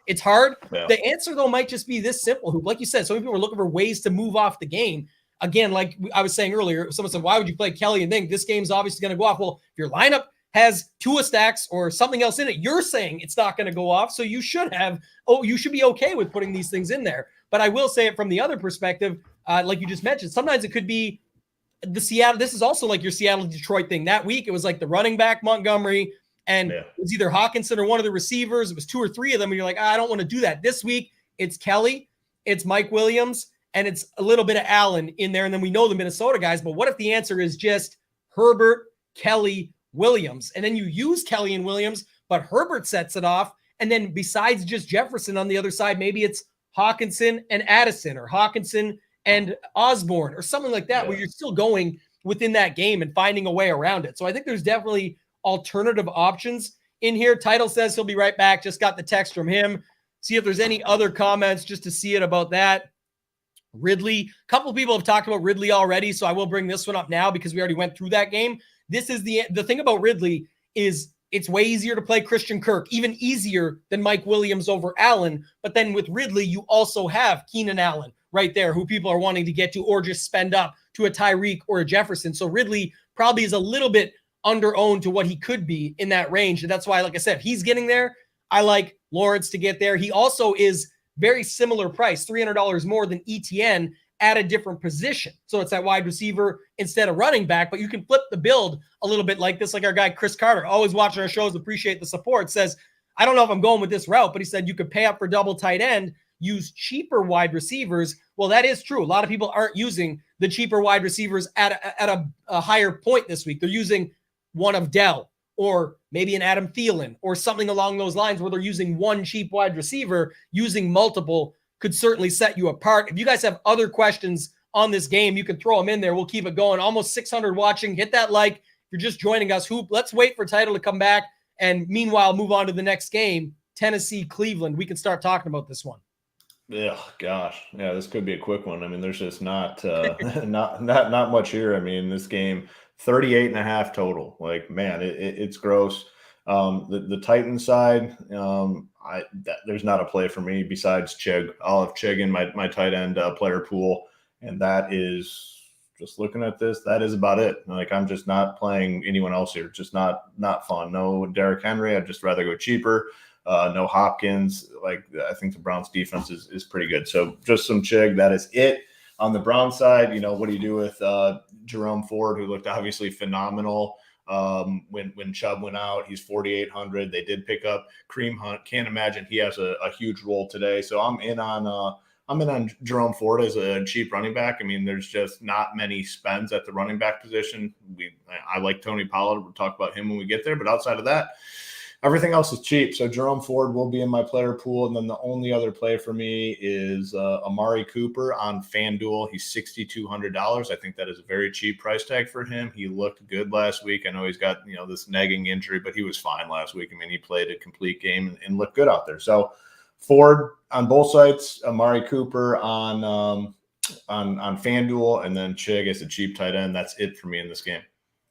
It's hard. Yeah. The answer though might just be this simple. Like you said, so many people are looking for ways to move off the game. Again, like I was saying earlier, someone said, why would you play Kelly and think this game's obviously going to go off? Well, if your lineup has 2 stacks or something else in it, you're saying it's not going to go off. So you should be okay with putting these things in there. But I will say it from the other perspective, like you just mentioned, sometimes it could be this is also like your Seattle-Detroit thing. That week, it was like the running back, Montgomery, and it was either Hawkinson or one of the receivers. It was 2 or 3 of them, and you're like, I don't want to do that. This week, it's Kelly, it's Mike Williams, and it's a little bit of Allen in there. And then we know the Minnesota guys. But what if the answer is just Herbert, Kelly, Williams? And then you use Kelly and Williams, but Herbert sets it off. And then besides just Jefferson on the other side, maybe it's Hawkinson and Addison, or Hawkinson and Osborne, or something like that, where you're still going within that game and finding a way around it. So I think there's definitely alternative options in here. Title says he'll be right back. Just got the text from him. See if there's any other comments just to see it about that. Ridley. A couple of people have talked about Ridley already, so I will bring this one up now because we already went through that game. This is the thing about Ridley is it's way easier to play Christian Kirk, even easier than Mike Williams over Allen. But then with Ridley, you also have Keenan Allen right there, who people are wanting to get to or just spend up to a Tyreek or a Jefferson. So Ridley probably is a little bit under-owned to what he could be in that range. And that's why, like I said, if he's getting there, I like Lawrence to get there. He also is very similar price, $300 more than ETN at a different position. So it's that wide receiver instead of running back, but you can flip the build a little bit like this, like our guy Chris Carter, always watching our shows, appreciate the support, says, I don't know if I'm going with this route, but he said you could pay up for double tight end, use cheaper wide receivers. Well, that is true. A lot of people aren't using the cheaper wide receivers at a higher point this week. They're using one of Dell or maybe an Adam Thielen or something along those lines where they're using one cheap wide receiver. Using multiple could certainly set you apart. If you guys have other questions on this game, you can throw them in there. We'll keep it going. Almost 600 watching. Hit that like. If you're just joining us, let's wait for Title to come back. And meanwhile, move on to the next game, Tennessee, Cleveland. We can start talking about this one. Yeah, gosh. Yeah, this could be a quick one. I mean, there's just not not much here. I mean, this game, 38.5 total. Like, man, it's gross. The Titans side, there's not a play for me besides Chig. I'll have Chig in my tight end player pool, and that is, just looking at this, that is about it. Like, I'm just not playing anyone else here. Just not fun. No Derrick Henry. I'd just rather go cheaper. No Hopkins. Like, I think the Browns defense is pretty good. So just some Chig. That is it. On the Browns side, what do you do with Jerome Ford, who looked obviously phenomenal when Chubb went out? He's 4,800. They did pick up Kareem Hunt. Can't imagine he has a huge role today. So I'm in on Jerome Ford as a cheap running back. I mean, there's just not many spends at the running back position. I like Tony Pollard. We'll talk about him when we get there. But outside of that, everything else is cheap. So Jerome Ford will be in my player pool. And then the only other play for me is Amari Cooper on FanDuel. He's $6,200. I think that is a very cheap price tag for him. He looked good last week. I know he's got, this nagging injury, but he was fine last week. I mean, he played a complete game and looked good out there. So Ford on both sides, Amari Cooper on FanDuel, and then Chig as a cheap tight end. That's it for me in this game.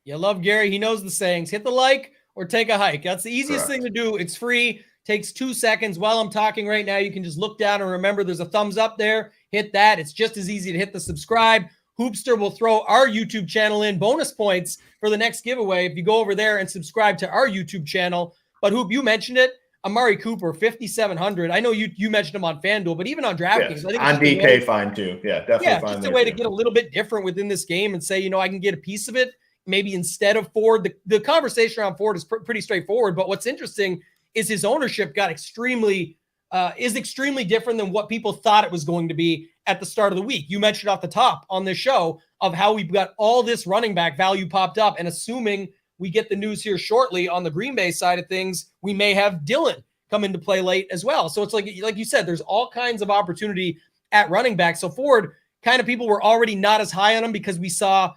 You love Gary. He knows the sayings. Hit the like or take a hike. That's the easiest thing to do. It's free. Takes 2 seconds. While I'm talking right now, you can just look down and remember there's a thumbs up there. Hit that. It's just as easy to hit the subscribe. Hoopster will throw our YouTube channel in bonus points for the next giveaway if you go over there and subscribe to our YouTube channel. But Hoop, you mentioned it. Amari Cooper, 5,700. I know you mentioned him on FanDuel, but even on DraftKings. Yes, I think on DK, fine too. Yeah, definitely fine. Just a way to get a little bit different within this game and say, I can get a piece of it. Maybe instead of Ford, the conversation around Ford is pretty straightforward. But what's interesting is his ownership got extremely different than what people thought it was going to be at the start of the week. You mentioned off the top on this show of how we've got all this running back value popped up, and assuming we get the news here shortly on the Green Bay side of things, we may have Dylan come into play late as well. So it's like you said, there's all kinds of opportunity at running back. So Ford, kind of people were already not as high on him because we saw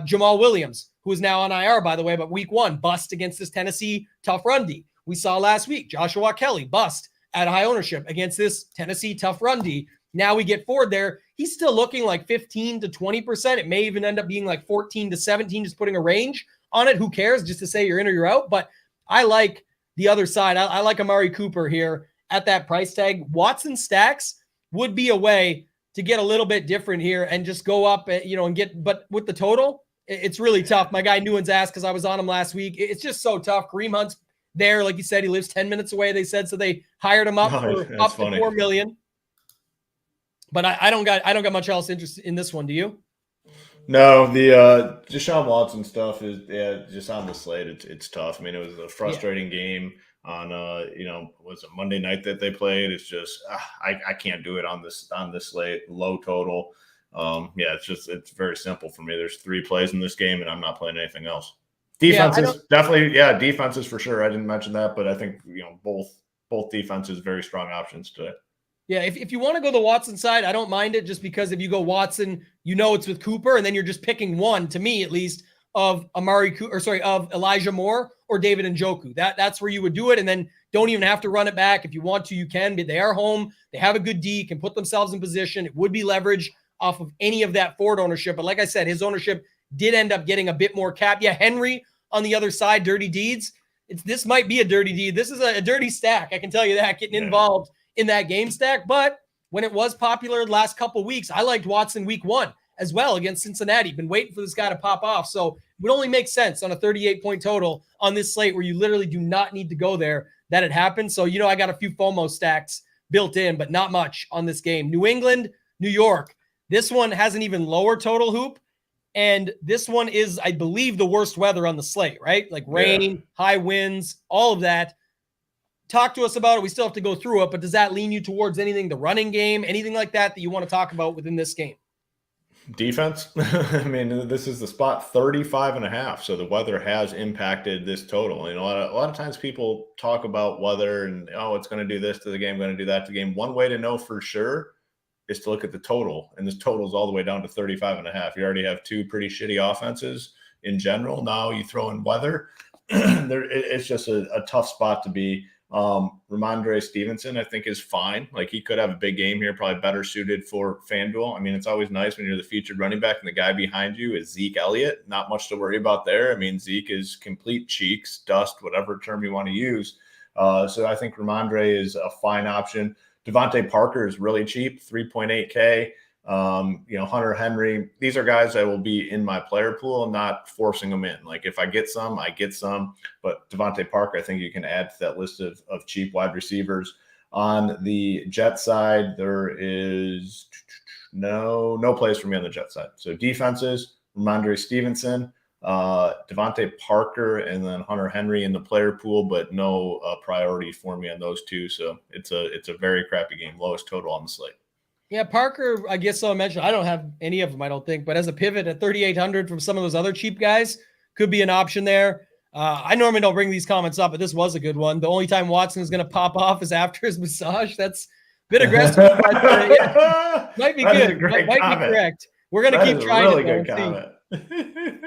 Jamal Williams, who is now on IR, by the way, but week 1, bust against this Tennessee tough run D. We saw last week Joshua Kelly, bust at high ownership against this Tennessee tough run D. Now we get Ford there. He's still looking like 15 to 20%. It may even end up being like 14 to 17, just putting a range on it. Who cares? Just to say you're in or you're out. But I like the other side. I like Amari Cooper here at that price tag. Watson stacks would be a way to get a little bit different here and just go up, and get, but with the total, it's really tough. My guy Newens asked, because I was on him last week. It's just so tough. Kareem Hunt's there. Like you said, he lives 10 minutes away, they said. So they hired him up for up to $4 million. But I don't got much else interest in this one. Do you? No, the Deshaun Watson stuff is just on the slate. It's tough. I mean, it was a frustrating game. on was it Monday night that they played. It's just I can't do it on this slate. Low total. It's very simple for me. There's 3 plays in this game, and I'm not playing anything else. Defenses, definitely, defenses for sure. I didn't mention that, but I think both defenses very strong options today. Yeah, if you want to go the Watson side, I don't mind it, just because if you go Watson, it's with Cooper, and then you're just picking one, to me at least, of of Elijah Moore or David Njoku. That's where you would do it, and then don't even have to run it back. If you want to, you can. But they are home. They have a good D, can put themselves in position. It would be leverage off of any of that Ford ownership. But like I said, his ownership did end up getting a bit more cap. Yeah, Henry on the other side, dirty deeds. This might be a dirty deed. This is a dirty stack. I can tell you that, getting involved in that game stack. But when it was popular the last couple of weeks, I liked Watson week 1 as well against Cincinnati. Been waiting for this guy to pop off. So it would only make sense on a 38-point total on this slate where you literally do not need to go there that it happens. So, I got a few FOMO stacks built in, but not much on this game. New England, New York. This one has an even lower total, Hoop. And this one is, I believe, the worst weather on the slate, right? Like rain, high winds, all of that. Talk to us about it. We still have to go through it, but does that lean you towards anything, the running game, anything like that you want to talk about within this game? Defense. I mean, this is the spot 35.5. So the weather has impacted this total. A lot of times people talk about weather and, it's going to do this to the game, going to do that to the game. One way to know for sure is to look at the total. And this total is all the way down to 35.5. You already have 2 pretty shitty offenses in general. Now you throw in weather. It's just a tough spot to be. Ramondre Stevenson, I think, is fine. Like, he could have a big game here, probably better suited for FanDuel. I mean, it's always nice when you're the featured running back and the guy behind you is Zeke Elliott. Not much to worry about there. I mean, Zeke is complete cheeks, dust, whatever term you want to use. So I think Ramondre is a fine option. Devontae Parker is really cheap, 3.8K. Hunter Henry, these are guys that will be in my player pool, not forcing them in. Like, if I get some, I get some. But Devontae Parker, I think you can add to that list of cheap wide receivers. On the Jet side, there is no place for me on the Jet side. So defenses, Ramondre Stevenson, Devontae Parker, and then Hunter Henry in the player pool, but no priority for me on those 2. So it's a very crappy game, lowest total on the slate. Yeah, Parker, I guess I mentioned, I don't have any of them, I don't think, but as a pivot at 3,800 from some of those other cheap guys, could be an option there. I normally don't bring these comments up, but this was a good one. The only time Watson is going to pop off is after his massage. That's a bit aggressive, but might be good. Might be correct. We're going to keep trying really it. Good comment.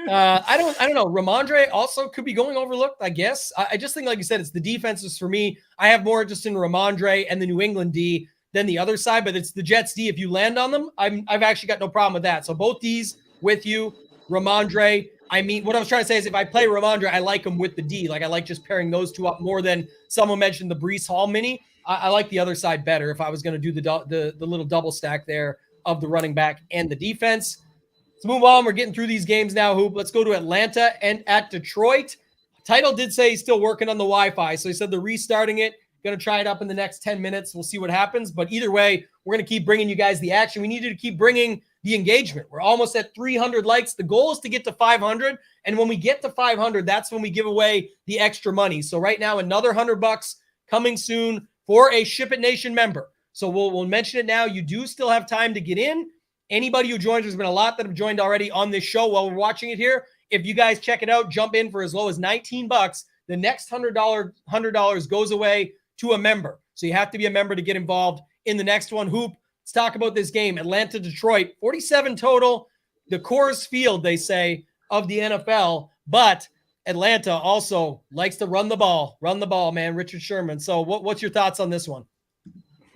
I don't know. Ramondre also could be going overlooked, I guess. I just think, like you said, it's the defenses for me. I have more interest in Ramondre and the New England D than the other side, but it's the Jets D. If you land on them, I've actually got no problem with that. So both D's with you, Ramondre. I mean, what I was trying to say is if I play Ramondre, I like him with the D. Like, I like just pairing those 2 up more than someone mentioned the Breece Hall mini. I like the other side better if I was going to do the little double stack there of the running back and the defense. Let's move on. We're getting through these games now, Hoop. Let's go to Atlanta and at Detroit. Title did say he's still working on the Wi-Fi, so he said they're restarting it. Going to try it up in the next 10 minutes. We'll see what happens. But either way, we're going to keep bringing you guys the action. We need you to keep bringing the engagement. We're almost at 300 likes. The goal is to get to 500. And when we get to 500, that's when we give away the extra money. So right now, another $100 coming soon for a Ship It Nation member. So we'll mention it now. You do still have time to get in. Anybody who joins, there's been a lot that have joined already on this show while we're watching it here. If you guys check it out, jump in for as low as $19. The next $100 goes away to a member. So you have to be a member to get involved in the next one. Hoop, let's talk about this game. Atlanta, Detroit, 47 total. The Coors Field, they say, of the NFL. But Atlanta also likes to run the ball, man. Richard Sherman. So what's your thoughts on this one?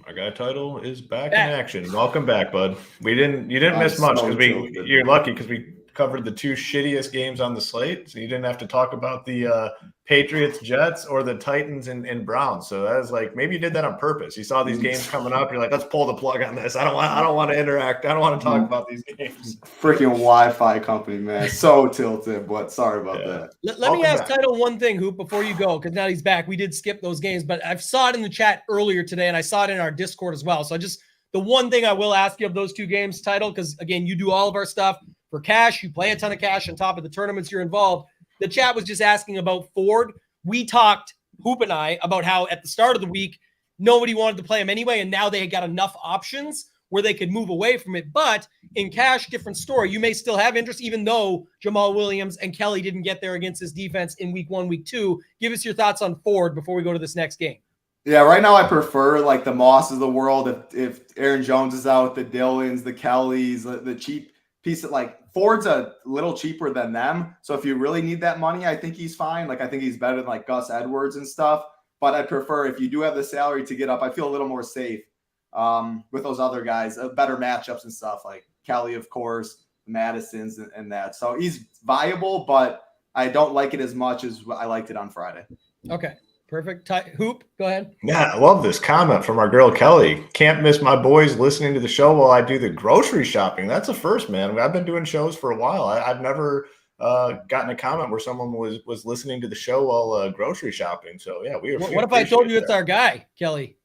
Our guy Title is back in action. Welcome back, bud. You didn't miss much because you're lucky because we covered the 2 shittiest games on the slate. So you didn't have to talk about the Patriots, Jets, or the Titans and Browns. So that was like, maybe you did that on purpose. You saw these games coming up. You're like, let's pull the plug on this. I don't want to interact. I don't want to talk about these games. Freaking Wi-Fi company, man. So tilted, but sorry about that. Let me ask Title one thing, Hoop, before you go, because now he's back. We did skip those games, but I saw it in the chat earlier today, and I saw it in our Discord as well. So the one thing I will ask you of those 2 games, Title, because, again, you do all of our stuff for cash. You play a ton of cash on top of the tournaments you're involved. The chat was just asking about Ford. We talked Hoop and I about how at the start of the week, nobody wanted to play him anyway. And now they got enough options where they could move away from it. But in cash, different story. You may still have interest, even though Jamal Williams and Kelly didn't get there against his defense in week 1, week 2. Give us your thoughts on Ford before we go to this next game. Yeah, right now I prefer like the Mosses of the world. If Aaron Jones is out, the Dillons, the Kellys, the cheap piece of like Ford's a little cheaper than them. So if you really need that money, I think he's fine. Like I think he's better than like Gus Edwards and stuff. But I prefer if you do have the salary to get up, I feel a little more safe with those other guys, better matchups and stuff like Kelly, of course, Madison's and that. So he's viable, but I don't like it as much as I liked it on Friday. Okay. Perfect. Hoop, go ahead. Yeah, I love this comment from our girl Kelly. Can't miss my boys listening to the show while I do the grocery shopping. That's a first, man. I've been doing shows for a while. I've never gotten a comment where someone was listening to the show while grocery shopping. So yeah, what if I told you it's our guy, Kelly?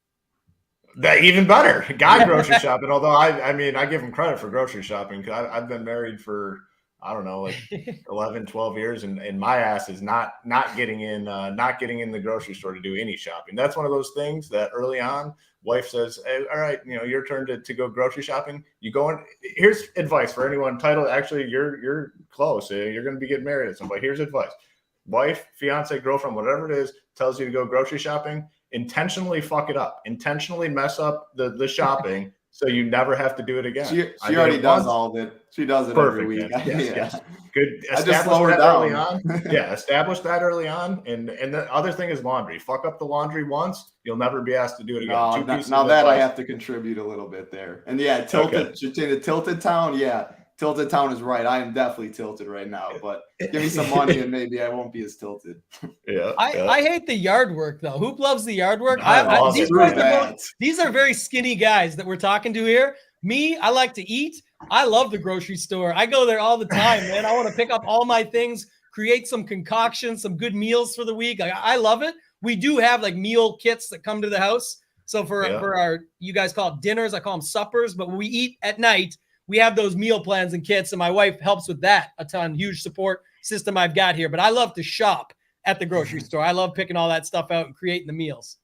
That even better, guy grocery shopping. Although I mean, I give him credit for grocery shopping because I've been married for, I don't know, like 11, 12 years. And my ass is not getting in the grocery store to do any shopping. That's one of those things that early on, wife says, hey, all right, your turn to go grocery shopping. You go in. Here's advice for anyone. Title, actually, you're close. You're going to be getting married at some point. Here's advice. Wife, fiance, girlfriend, whatever it is, tells you to go grocery shopping. Intentionally fuck it up. Intentionally mess up the shopping. So you never have to do it again. She already does all of it. She does it every week. Yes. Good. I just slow her down. Early on. Yeah, establish that early on. And the other thing is laundry. Fuck up the laundry once, you'll never be asked to do it again. Now that I have to contribute a little bit there. And yeah, tilted. Okay. Tilted Town. Yeah, Tilted Town is right. I am definitely tilted right now. But give me some money and maybe I won't be as tilted. Yeah. I hate the yard work though. Hoop loves the yard work. These are very skinny guys that we're talking to here. Me, I like to eat. I love the grocery store. I go there all the time, man. I want to pick up all my things, create some concoctions, some good meals for the week. I love it. We do have like meal kits that come to the house. So for our, you guys call it dinners, I call them suppers, but when we eat at night, we have those meal plans and kits, and my wife helps with that a ton. Huge support system I've got here. But I love to shop at the grocery store. I love picking all that stuff out and creating the meals.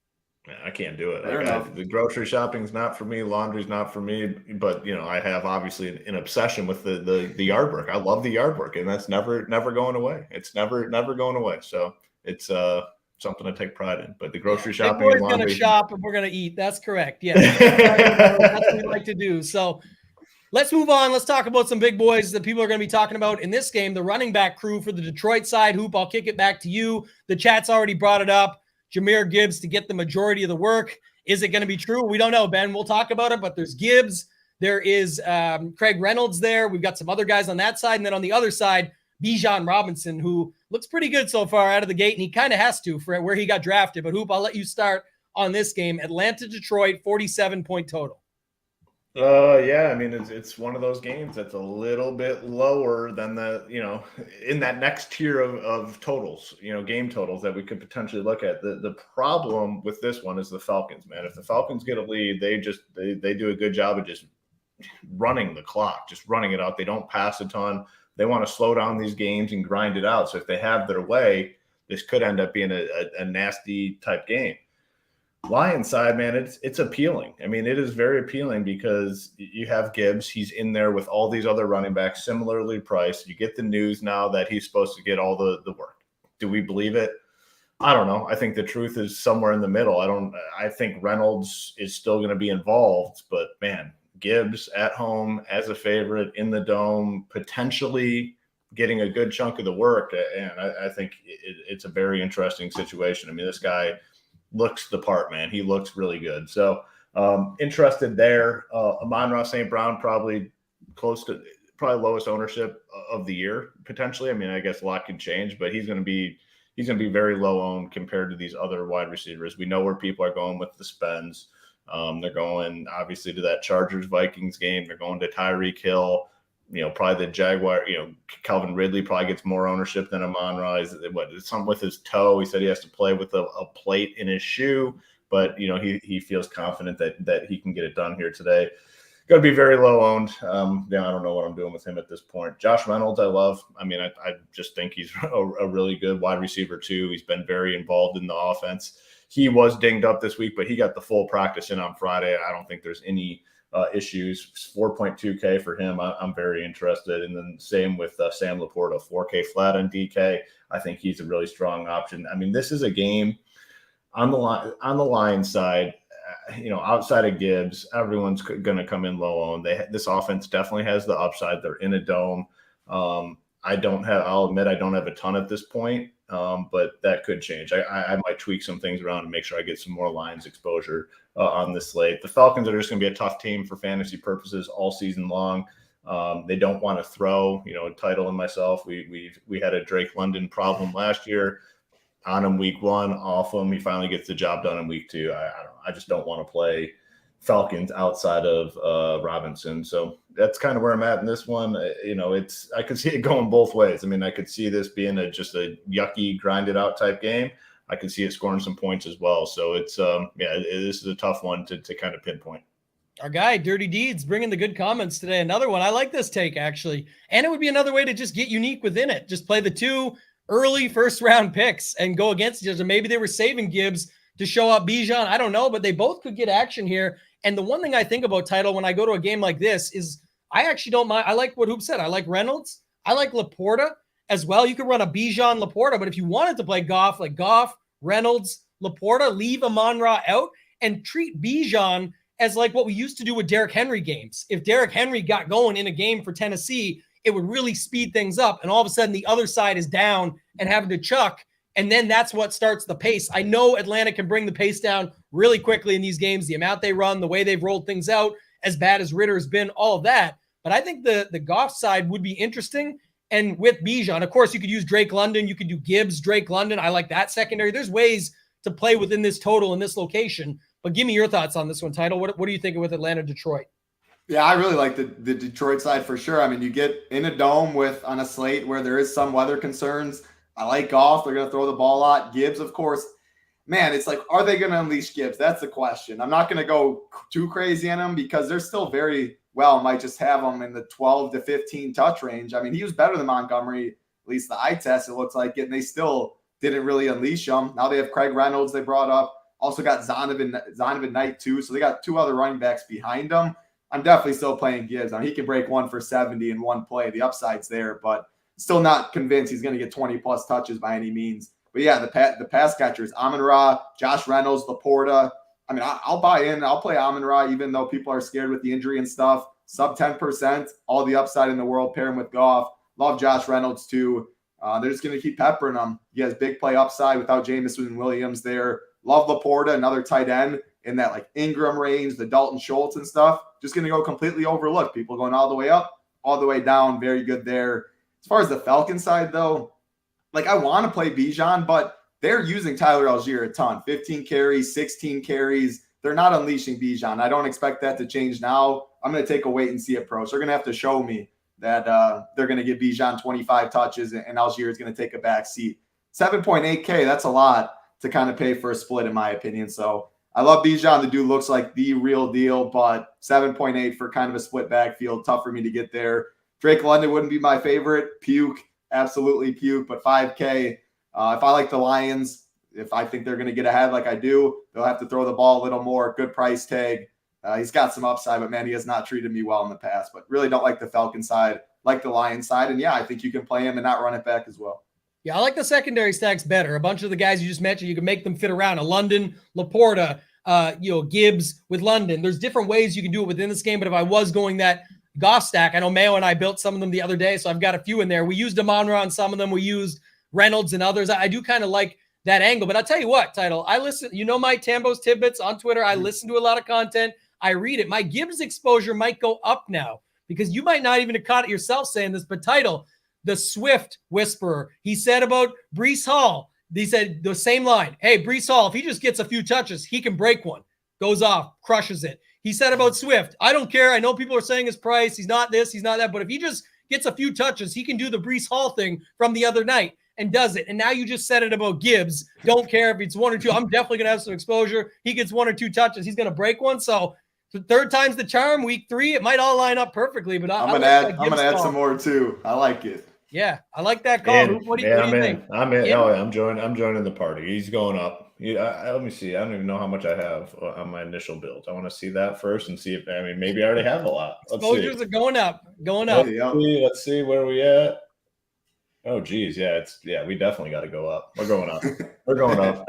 I can't do it. The grocery shopping's not for me. Laundry's not for me. But I have obviously an obsession with the yard work. I love the yard work, and that's never going away. It's never going away. So it's something I take pride in. But the grocery shopping, we're going to shop and we're going to eat. That's correct. Yeah, that's what we like to do. So let's move on. Let's talk about some big boys that people are going to be talking about in this game. The running back crew for the Detroit side. Hoop, I'll kick it back to you. The chat's already brought it up. Jahmyr Gibbs to get the majority of the work. Is it going to be true? We don't know, Ben. We'll talk about it, but there's Gibbs. There is Craig Reynolds there. We've got some other guys on that side. And then on the other side, Bijan Robinson, who looks pretty good so far out of the gate, and he kind of has to for where he got drafted. But Hoop, I'll let you start on this game. Atlanta-Detroit, 47-point total. Yeah, I mean, it's one of those games that's a little bit lower than in that next tier of totals, game totals that we could potentially look at. The problem with this one is the Falcons, man. If the Falcons get a lead, they do a good job of just running the clock, just running it out. They don't pass a ton. They want to slow down these games and grind it out. So if they have their way, this could end up being a nasty type game. Lions side, man, it's appealing. I mean, it is very appealing because you have Gibbs. He's in there with all these other running backs, similarly priced. You get the news now that he's supposed to get all the work. Do we believe it? I don't know. I think the truth is somewhere in the middle. I think Reynolds is still going to be involved, but man, Gibbs at home as a favorite in the dome, potentially getting a good chunk of the work. And I think it's a very interesting situation. I mean, this guy looks the part, man. He looks really good. So interested there. Amon-Ra St. Brown, probably lowest ownership of the year, potentially. I mean, I guess a lot can change, but he's going to be very low owned compared to these other wide receivers. We know where people are going with the spends. They're going obviously to that Chargers Vikings game. They're going to Tyreek Hill. Probably the Jaguar, Calvin Ridley probably gets more ownership than Amon-Ra. Something with his toe. He said he has to play with a plate in his shoe, but he feels confident that he can get it done here today. going to be very low owned. Yeah, I don't know what I'm doing with him at this point. Josh Reynolds, I love. I mean, I just think he's a really good wide receiver too. He's been very involved in the offense. He was dinged up this week, but he got the full practice in on Friday. I don't think there's any issues. 4.2K for him. I'm very interested. And then same with Sam Laporta, 4K flat on DK. I think he's a really strong option. I mean, this is a game on the Lions side. Outside of Gibbs, everyone's going to come in low owned. This offense definitely has the upside. They're in a dome. I'll admit I don't have a ton at this point, but that could change. I might tweak some things around and make sure I get some more Lions exposure on this slate. The Falcons are just going to be a tough team for fantasy purposes all season long. They don't want to throw, Title and myself. We had a Drake London problem last year. On him week 1, off him. He finally gets the job done in week 2. I just don't want to play Falcons outside of Robinson. So that's kind of where I'm at in this one. I could see it going both ways. I mean, I could see this being just a yucky, grinded out type game. I could see it scoring some points as well. So it's this is a tough one to kind of pinpoint. Our guy, Dirty Deeds, bringing the good comments today. Another one. I like this take, actually. And it would be another way to just get unique within it. Just play the 2 early first-round picks and go against each other. Maybe they were saving Gibbs to show up Bijan. I don't know, but they both could get action here. And the one thing I think about, Title, when I go to a game like this is I actually don't mind. I like what Hoop said. I like Reynolds. I like Laporta as well. You could run a Bijan Laporta, but if you wanted to play Goff, like Goff, Reynolds, Laporta, leave Amon-Ra out and treat Bijan as like what we used to do with Derrick Henry games. If Derrick Henry got going in a game for Tennessee, it would really speed things up. And all of a sudden the other side is down and having to chuck. And then that's what starts the pace. I know Atlanta can bring the pace down really quickly in these games, the amount they run, the way they've rolled things out, as bad as Ritter has been, all of that. But I think the Goff side would be interesting. And with Bijan, of course, you could use Drake London. You could do Gibbs, Drake London. I like that secondary. There's ways to play within this total in this location. But give me your thoughts on this one, Title. What are you thinking with Atlanta, Detroit? Yeah, I really like the Detroit side for sure. I mean, you get in a dome on a slate where there is some weather concerns. I like Goff. They're going to throw the ball a lot. Gibbs, of course. Man, it's like, are they going to unleash Gibbs? That's the question. I'm not going to go too crazy on him because they're still very well. Might just have him in the 12 to 15 touch range. I mean, he was better than Montgomery, at least the eye test, it looks like it, and they still didn't really unleash him. Now they have Craig Reynolds they brought up. Also got Zonovan Knight too. So they got 2 other running backs behind them. I'm definitely still playing Gibbs. I mean, he can break 1 for 70 in one play. The upside's there, but still not convinced he's going to get 20-plus touches by any means. But, yeah, the pass catchers, Amon-Ra, Josh Reynolds, Laporta. I mean, I'll buy in. I'll play Amon-Ra even though people are scared with the injury and stuff. Sub 10%, all the upside in the world, pair him with Goff. Love Josh Reynolds too. They're just going to keep peppering him. He has big play upside without Jameson Williams there. Love Laporta, another tight end in that like Ingram range, the Dalton Schultz and stuff. Just going to go completely overlooked. People going all the way up, all the way down. Very good there. As far as the Falcon side, though, like I want to play Bijan, but they're using Tyler Algier a ton. 15 carries, 16 carries. They're not unleashing Bijan. I don't expect that to change now. I'm going to take a wait-and-see approach. They're going to have to show me that they're going to give Bijan 25 touches and Algier is going to take a back seat. 7.8K, that's a lot to kind of pay for a split, in my opinion. So I love Bijan. The dude looks like the real deal, but 7.8 for kind of a split backfield. Tough for me to get there. Drake London wouldn't be my favorite. Puke, absolutely puke, but 5K. If I like the Lions, if I think they're going to get ahead like I do, they'll have to throw the ball a little more. Good price tag. He's got some upside, but, man, he has not treated me well in the past. But really don't like the Falcon side, like the Lions side. And, yeah, I think you can play him and not run it back as well. Yeah, I like the secondary stacks better. A bunch of the guys you just mentioned, you can make them fit around. A London, Laporta, Gibbs with London. There's different ways you can do it within this game, but if I was going that Goff stack, I know Mayo and I built some of them the other day, so I've got a few in there. We used Amon-Ra on some of them. We used Reynolds and others. I do kind of like that angle, but I'll tell you what, Title, I listen, my Tambo's Tidbits on Twitter. I listen to a lot of content. I read it. My Gibbs exposure might go up now because you might not even have caught it yourself saying this, but Title, the Swift whisperer, he said about Breece Hall, he said the same line. Hey, Breece Hall, if he just gets a few touches, he can break one. Goes off, crushes it. He said about Swift, I don't care. I know people are saying his price. He's not this, he's not that. But if he just gets a few touches, he can do the Breece Hall thing from the other night and does it. And now you just said it about Gibbs. Don't care if it's 1 or 2. I'm definitely going to have some exposure. He gets 1 or 2 touches. He's going to break one. So third time's the charm. Week 3, it might all line up perfectly. But I'm gonna add some more too. I like it. Yeah, I like that call. What do you think? I'm in. Oh, yeah, I'm joining the party. He's going up. Let me see. I don't even know how much I have on my initial build. I want to see that first and see if maybe I already have a lot. Exposures are going up. Let's see where we at. Oh, geez. Yeah, we definitely got to go up. We're going up. We're going up.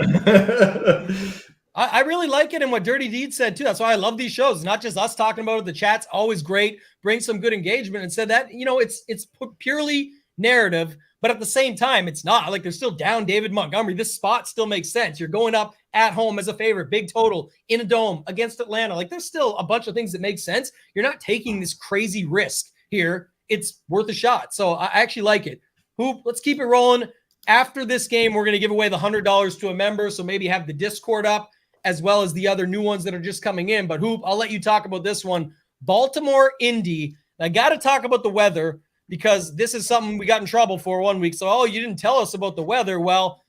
I really like it, and what Dirty Deed said too. That's why I love these shows. Not just us talking about it. The chat's always great. Bring some good engagement, and said that it's purely narrative, but at the same time, it's not like they're still down David Montgomery. This spot still makes sense. You're going up at home as a favorite, big total in a dome against Atlanta. Like there's still a bunch of things that make sense. You're not taking this crazy risk here. It's worth a shot. So I actually like it. Hoop, let's keep it rolling. After this game, we're going to give away the $100 to a member. So maybe have the Discord up as well as the other new ones that are just coming in. But Hoop, I'll let you talk about this one. Baltimore, Indy. I got to talk about the weather because this is something we got in trouble for one week. So, you didn't tell us about the weather. Well,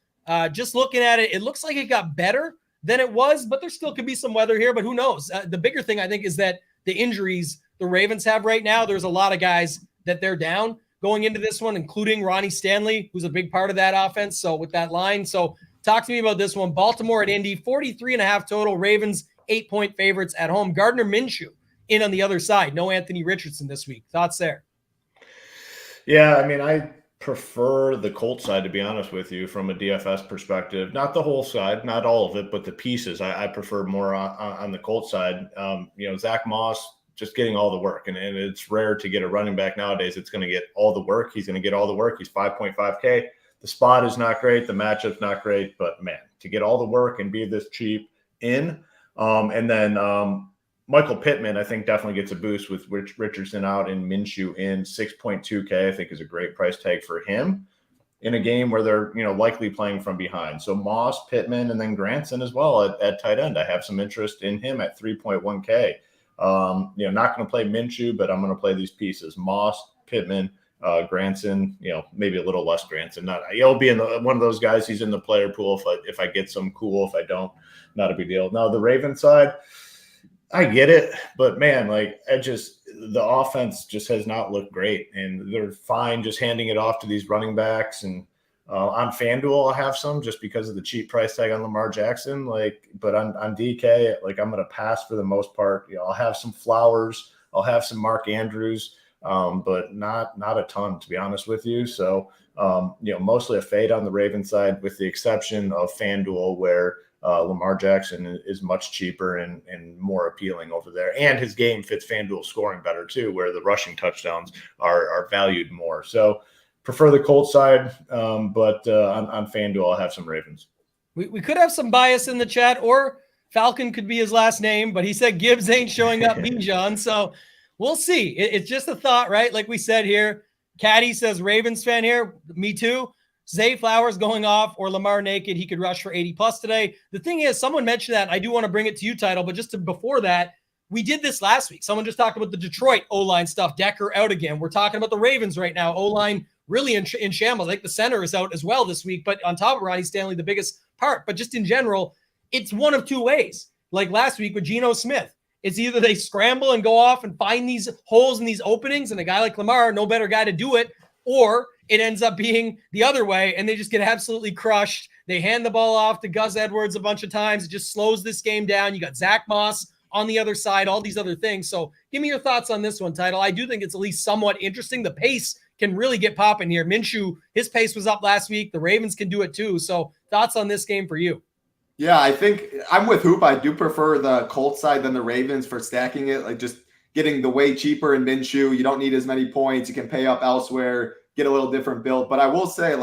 just looking at it, it looks like it got better than it was, but there still could be some weather here, but who knows? The bigger thing, I think, is that the injuries the Ravens have right now, there's a lot of guys that they're down going into this one, including Ronnie Stanley, who's a big part of that offense. So with that line, so talk to me about this one. Baltimore at Indy, 43.5 total. Ravens, 8-point favorites at home. Gardner Minshew in on the other side. No Anthony Richardson this week. Thoughts there? Yeah, I mean, I prefer the Colts side, to be honest with you, from a DFS perspective. Not the whole side, not all of it, but the pieces. I prefer more on the Colts side. Zach Moss just getting all the work, and it's rare to get a running back nowadays that's going to get all the work. He's going to get all the work. He's 5.5K. The spot is not great. The matchup's not great, but man, to get all the work and be this cheap in. And then Michael Pittman, I think, definitely gets a boost with Richardson out and Minshew in. 6.2K, I think, is a great price tag for him in a game where they're, likely playing from behind. So Moss, Pittman, and then Granson as well at tight end. I have some interest in him at 3.1K. Not going to play Minshew, but I'm going to play these pieces: Moss, Pittman, Granson. Maybe a little less Granson. He'll be in one of those guys. He's in the player pool. If I get some, cool. If I don't, not a big deal. Now the Ravens side, I get it, but man, the offense just has not looked great, and they're fine just handing it off to these running backs. And on FanDuel, I'll have some just because of the cheap price tag on Lamar Jackson. But on DK, I'm going to pass for the most part. I'll have some Flowers, I'll have some Mark Andrews, but not a ton, to be honest with you. So mostly a fade on the Ravens side, with the exception of FanDuel, where Lamar Jackson is much cheaper and more appealing over there. And his game fits FanDuel scoring better too, where the rushing touchdowns are valued more. So prefer the Colts side, but on FanDuel, I'll have some Ravens. We could have some bias in the chat, or Falcon could be his last name, but he said Gibbs ain't showing up, Bijan. So we'll see. It's just a thought, right? Like we said here, Caddy says Ravens fan here. Me too. Zay Flowers going off or Lamar naked. He could rush for 80 plus today. The thing is, someone mentioned that. I do want to bring it to you, Title, but before that, we did this last week. Someone just talked about the Detroit O-line stuff. Decker out again. We're talking about the Ravens right now. O-line really in shambles. I think the center is out as well this week, but on top of Ronnie Stanley, the biggest part. But just in general, it's one of two ways. Like last week with Geno Smith, it's either they scramble and go off and find these holes in these openings, and a guy like Lamar, no better guy to do it, or it ends up being the other way, and they just get absolutely crushed. They hand the ball off to Gus Edwards a bunch of times. It just slows this game down. You got Zach Moss on the other side, all these other things. So give me your thoughts on this one, Title. I do think it's at least somewhat interesting. The pace can really get popping here. Minshew, his pace was up last week. The Ravens can do it too. So thoughts on this game for you? Yeah, I think I'm with Hoop. I do prefer the Colts side than the Ravens for stacking it. Just getting the way cheaper in Minshew. You don't need as many points. You can pay up elsewhere, get a little different build. But I will say,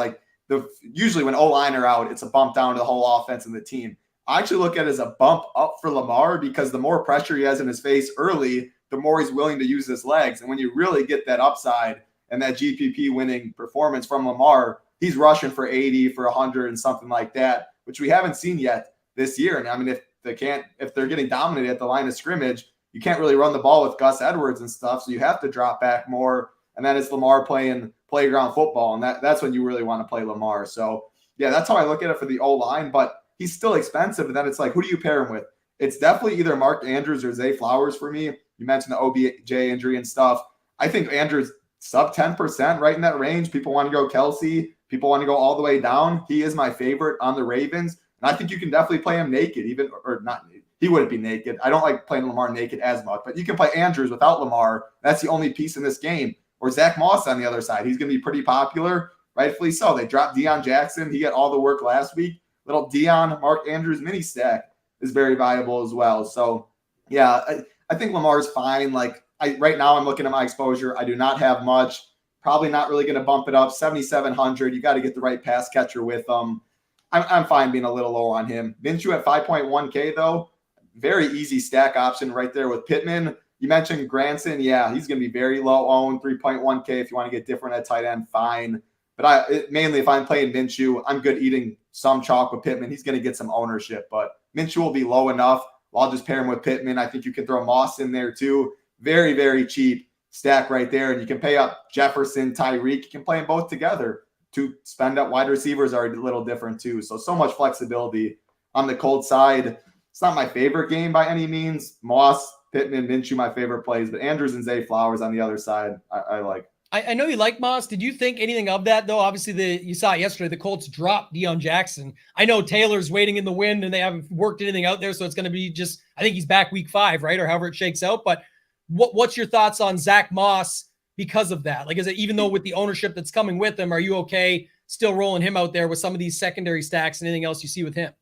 usually when O-line are out, it's a bump down to the whole offense and the team. I actually look at it as a bump up for Lamar, because the more pressure he has in his face early, the more he's willing to use his legs. And when you really get that upside and that GPP winning performance from Lamar, he's rushing for 80, for 100 and something like that, which we haven't seen yet this year. And I mean, if they're getting dominated at the line of scrimmage, you can't really run the ball with Gus Edwards and stuff. So you have to drop back more. And then it's Lamar playing playground football. And that's when you really want to play Lamar. So yeah, that's how I look at it for the O-line, but he's still expensive. And then it's like, who do you pair him with? it's definitely either Mark Andrews or Zay Flowers for me. You mentioned the OBJ injury and stuff. I think Andrews sub 10%, right in that range. People want to go Kelsey. People want to go all the way down. He is my favorite on the Ravens. And I think you can definitely play him naked, or not. He wouldn't be naked. I don't like playing Lamar naked as much, but you can play Andrews without Lamar. That's the only piece in this game. Or Zach Moss on the other side. He's going to be pretty popular, rightfully so. They dropped Deion Jackson. He got all the work last week. Little Deion, Mark Andrews mini stack is very viable as well. So, yeah, I think Lamar's fine. Like, right now I'm looking at my exposure. I do not have much. Probably not really going to bump it up. 7,700. You got to get the right pass catcher with them. I'm fine being a little low on him. Minshew at 5.1K, though. Very easy stack option right there with Pittman. You mentioned Granson. Yeah, he's going to be very low owned, 3.1K. If you want to get different at tight end, fine. But mainly if I'm playing Minshew, I'm good eating some chalk with Pittman. He's going to get some ownership, but Minshew will be low enough. I'll just pair him with Pittman. I think you can throw Moss in there too. Very, very cheap stack right there. And you can pay up Jefferson, Tyreek. You can play them both together. To spend up wide receivers are a little different too. So much flexibility on the cold side. It's not my favorite game by any means. Moss, Pittman, Minshew, my favorite plays, but Andrews and Zay Flowers on the other side, I like. I know you like Moss. Did you think anything of that, though? Obviously, you saw it yesterday. The Colts dropped Deion Jackson. I know Taylor's waiting in the wind, and they haven't worked anything out there, so it's going to be just – I think he's back week 5, right, or however it shakes out. But what's your thoughts on Zach Moss because of that? Like, is it even though with the ownership that's coming with him, are you okay still rolling him out there with some of these secondary stacks and anything else you see with him?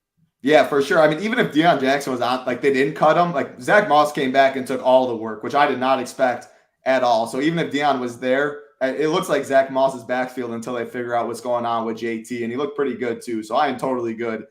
Yeah, for sure. I mean, even if Deion Jackson was on, like they didn't cut him, like Zach Moss came back and took all the work, which I did not expect at all. So even if Deion was there, it looks like Zach Moss's backfield until they figure out what's going on with JT, and he looked pretty good too. So I am totally good.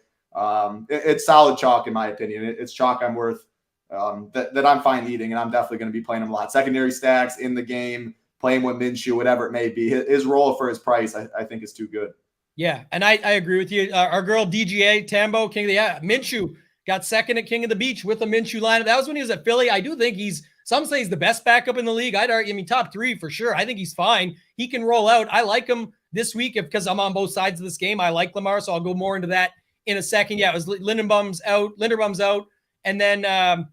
It's solid chalk in my opinion. It's chalk I'm worth that I'm fine eating, and I'm definitely going to be playing him a lot. Secondary stacks in the game, playing with Minshew, whatever it may be. His role for his price, I think, is too good. Yeah, and I agree with you. Our girl DGA Tambo, King of the Minshew got second at King of the Beach with the Minshew lineup. That was when he was at Philly. I do think some say he's the best backup in the league. I'd argue, top 3 for sure. I think he's fine. He can roll out. I like him this week because I'm on both sides of this game. I like Lamar, so I'll go more into that in a second. Yeah, it was Linderbaum's out. And then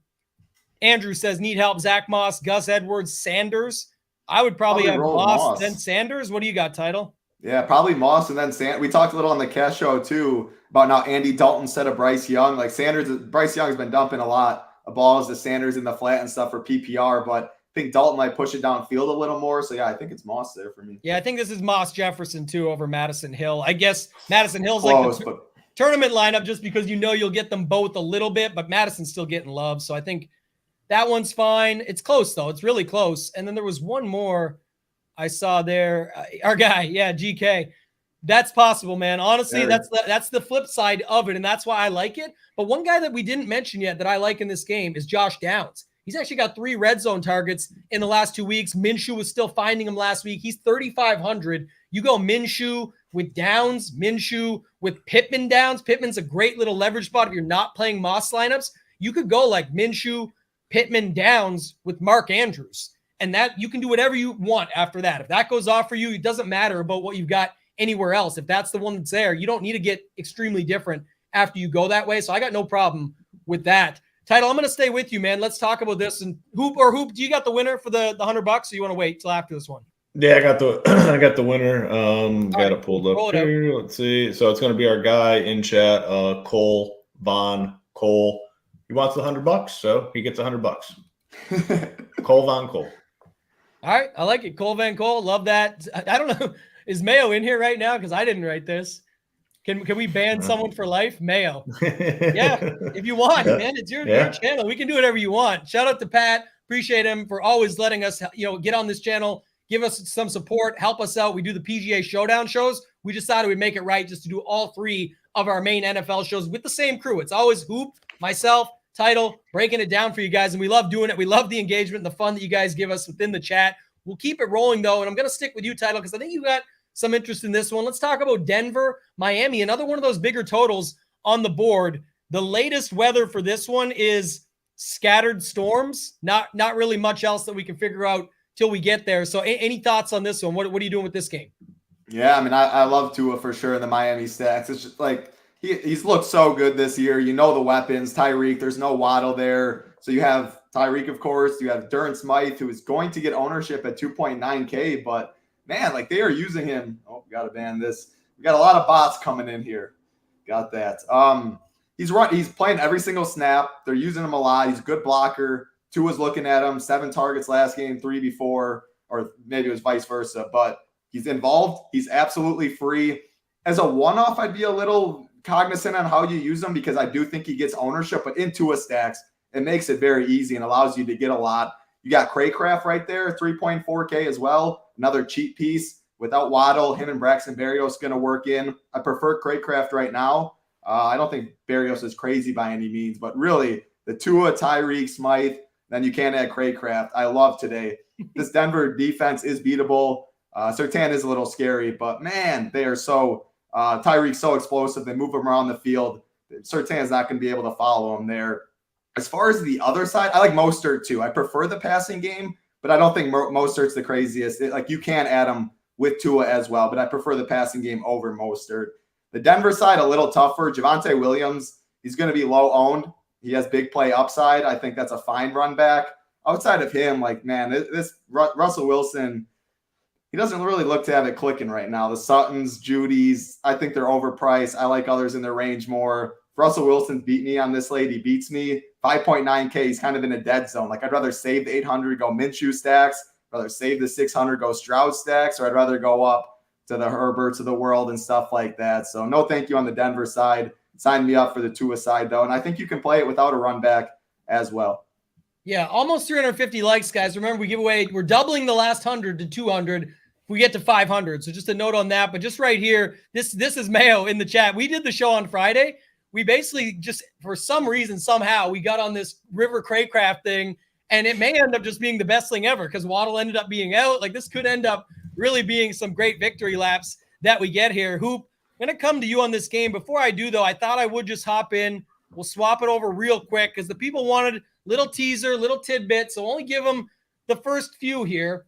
Andrew says, need help. Zach Moss, Gus Edwards, Sanders. I would probably have Moss, then Sanders. What do you got, Title? Yeah, probably Moss and then Sanders. We talked a little on the Cash Show too about now Andy Dalton instead of Bryce Young. Like Bryce Young has been dumping a lot of balls to Sanders in the flat and stuff for PPR, but I think Dalton might push it downfield a little more. So yeah, I think it's Moss there for me. Yeah, I think this is Moss Jefferson too over Madison Hill. I guess Madison Hill's close, like the tournament lineup just because you'll get them both a little bit, but Madison's still getting love. So I think that one's fine. It's close though. It's really close. And then there was one more I saw there. Our guy, yeah, GK. That's possible, man. Honestly, that's the flip side of it, and that's why I like it. But one guy that we didn't mention yet that I like in this game is Josh Downs. He's actually got 3 red zone targets in the last 2 weeks. Minshew was still finding him last week. He's 3,500. You go Minshew with Downs, Minshew with Pittman Downs. Pittman's a great little leverage spot if you're not playing Moss lineups. You could go like Minshew, Pittman Downs with Mark Andrews. And that you can do whatever you want after that. If that goes off for you, it doesn't matter about what you've got anywhere else. If that's the one that's there, you don't need to get extremely different after you go that way. So I got no problem with that. Title, I'm going to stay with you, man. Let's talk about this. And Hoop, do you got the winner for the $100 or you want to wait till after this one? Yeah, I got the winner. Got it pulled up here. Let's see. So it's going to be our guy in chat, Cole. He wants the $100, so he gets $100. Cole Von Cole. All right, I like it. Cole Van Cole, love that. I don't know. Is Mayo in here right now? Because I didn't write this. Can we ban someone for life? Mayo. Yeah, if you want, man. It's your channel. We can do whatever you want. Shout out to Pat. Appreciate him for always letting us, get on this channel, give us some support, help us out. We do the PGA Showdown shows. We decided we'd make it right just to do all 3 of our main NFL shows with the same crew. It's always Hoop, myself, Title, breaking it down for you guys, and we love doing it. We love the engagement and the fun that you guys give us within the chat. We'll keep it rolling, though, and I'm going to stick with you, Title, because I think you got some interest in this one. Let's talk about Denver, Miami, another one of those bigger totals on the board. The latest weather for this one is scattered storms, not really much else that we can figure out till we get there. So any thoughts on this one? What are you doing with this game? Yeah, I mean, I love Tua for sure in the Miami stacks. It's just like he's looked so good this year. You know the weapons. Tyreek, there's no Waddle there. So you have Tyreek, of course. You have Durham Smythe, who is going to get ownership at 2.9K. But, man, like they are using him. Oh, got to ban this. We got a lot of bots coming in here. Got that. He's playing every single snap. They're using him a lot. He's a good blocker. Tua's looking at him. 7 targets last game, 3 before, or maybe it was vice versa. But he's involved. He's absolutely free. As a one-off, I'd be a little cognizant on how you use him because I do think he gets ownership. But in Tua stacks, it makes it very easy and allows you to get a lot. You got Craycraft right there, 3.4K as well. Another cheap piece. Without Waddle, him and Braxton Berrios going to work in. I prefer Craycraft right now. I don't think Berrios is crazy by any means, but really the Tua, Tyreek, Smythe, then you can't add Craycraft. I love today. This Denver defense is beatable. Surtain is a little scary, but man, they are so Tyreek's so explosive. They move him around the field. Surtain is not going to be able to follow him there. As far as the other side, I like Mostert too. I prefer the passing game, but I don't think Mostert's the craziest. Like you can add him with Tua as well, but I prefer the passing game over Mostert. The Denver side, a little tougher. Javonte Williams, he's going to be low owned. He has big play upside. I think that's a fine run back. Outside of him, like, man, this Russell Wilson, he doesn't really look to have it clicking right now. The Suttons, Judys, I think they're overpriced. I like others in their range more. If Russell Wilson beat me on this late, he beats me. 5.9K, he's kind of in a dead zone. Like, I'd rather save the 800, go Minshew stacks, rather save the 600, go Stroud stacks, or I'd rather go up to the Herberts of the world and stuff like that. So no thank you on the Denver side. Sign me up for the Tua side, though. And I think you can play it without a run back as well. Yeah, almost 350 likes, guys. Remember, we're doubling the last 100 to 200 if we get to 500. So just a note on that. But just right here, this is Mayo in the chat. We did the show on Friday. We basically just, for some reason, somehow, we got on this River Craycraft thing, and it may end up just being the best thing ever because Waddle ended up being out. Like, this could end up really being some great victory laps that we get here. Hoop, I'm going to come to you on this game. Before I do, though, I thought I would just hop in. We'll swap it over real quick because the people wanted little teaser, little tidbit. So only give them the first few here.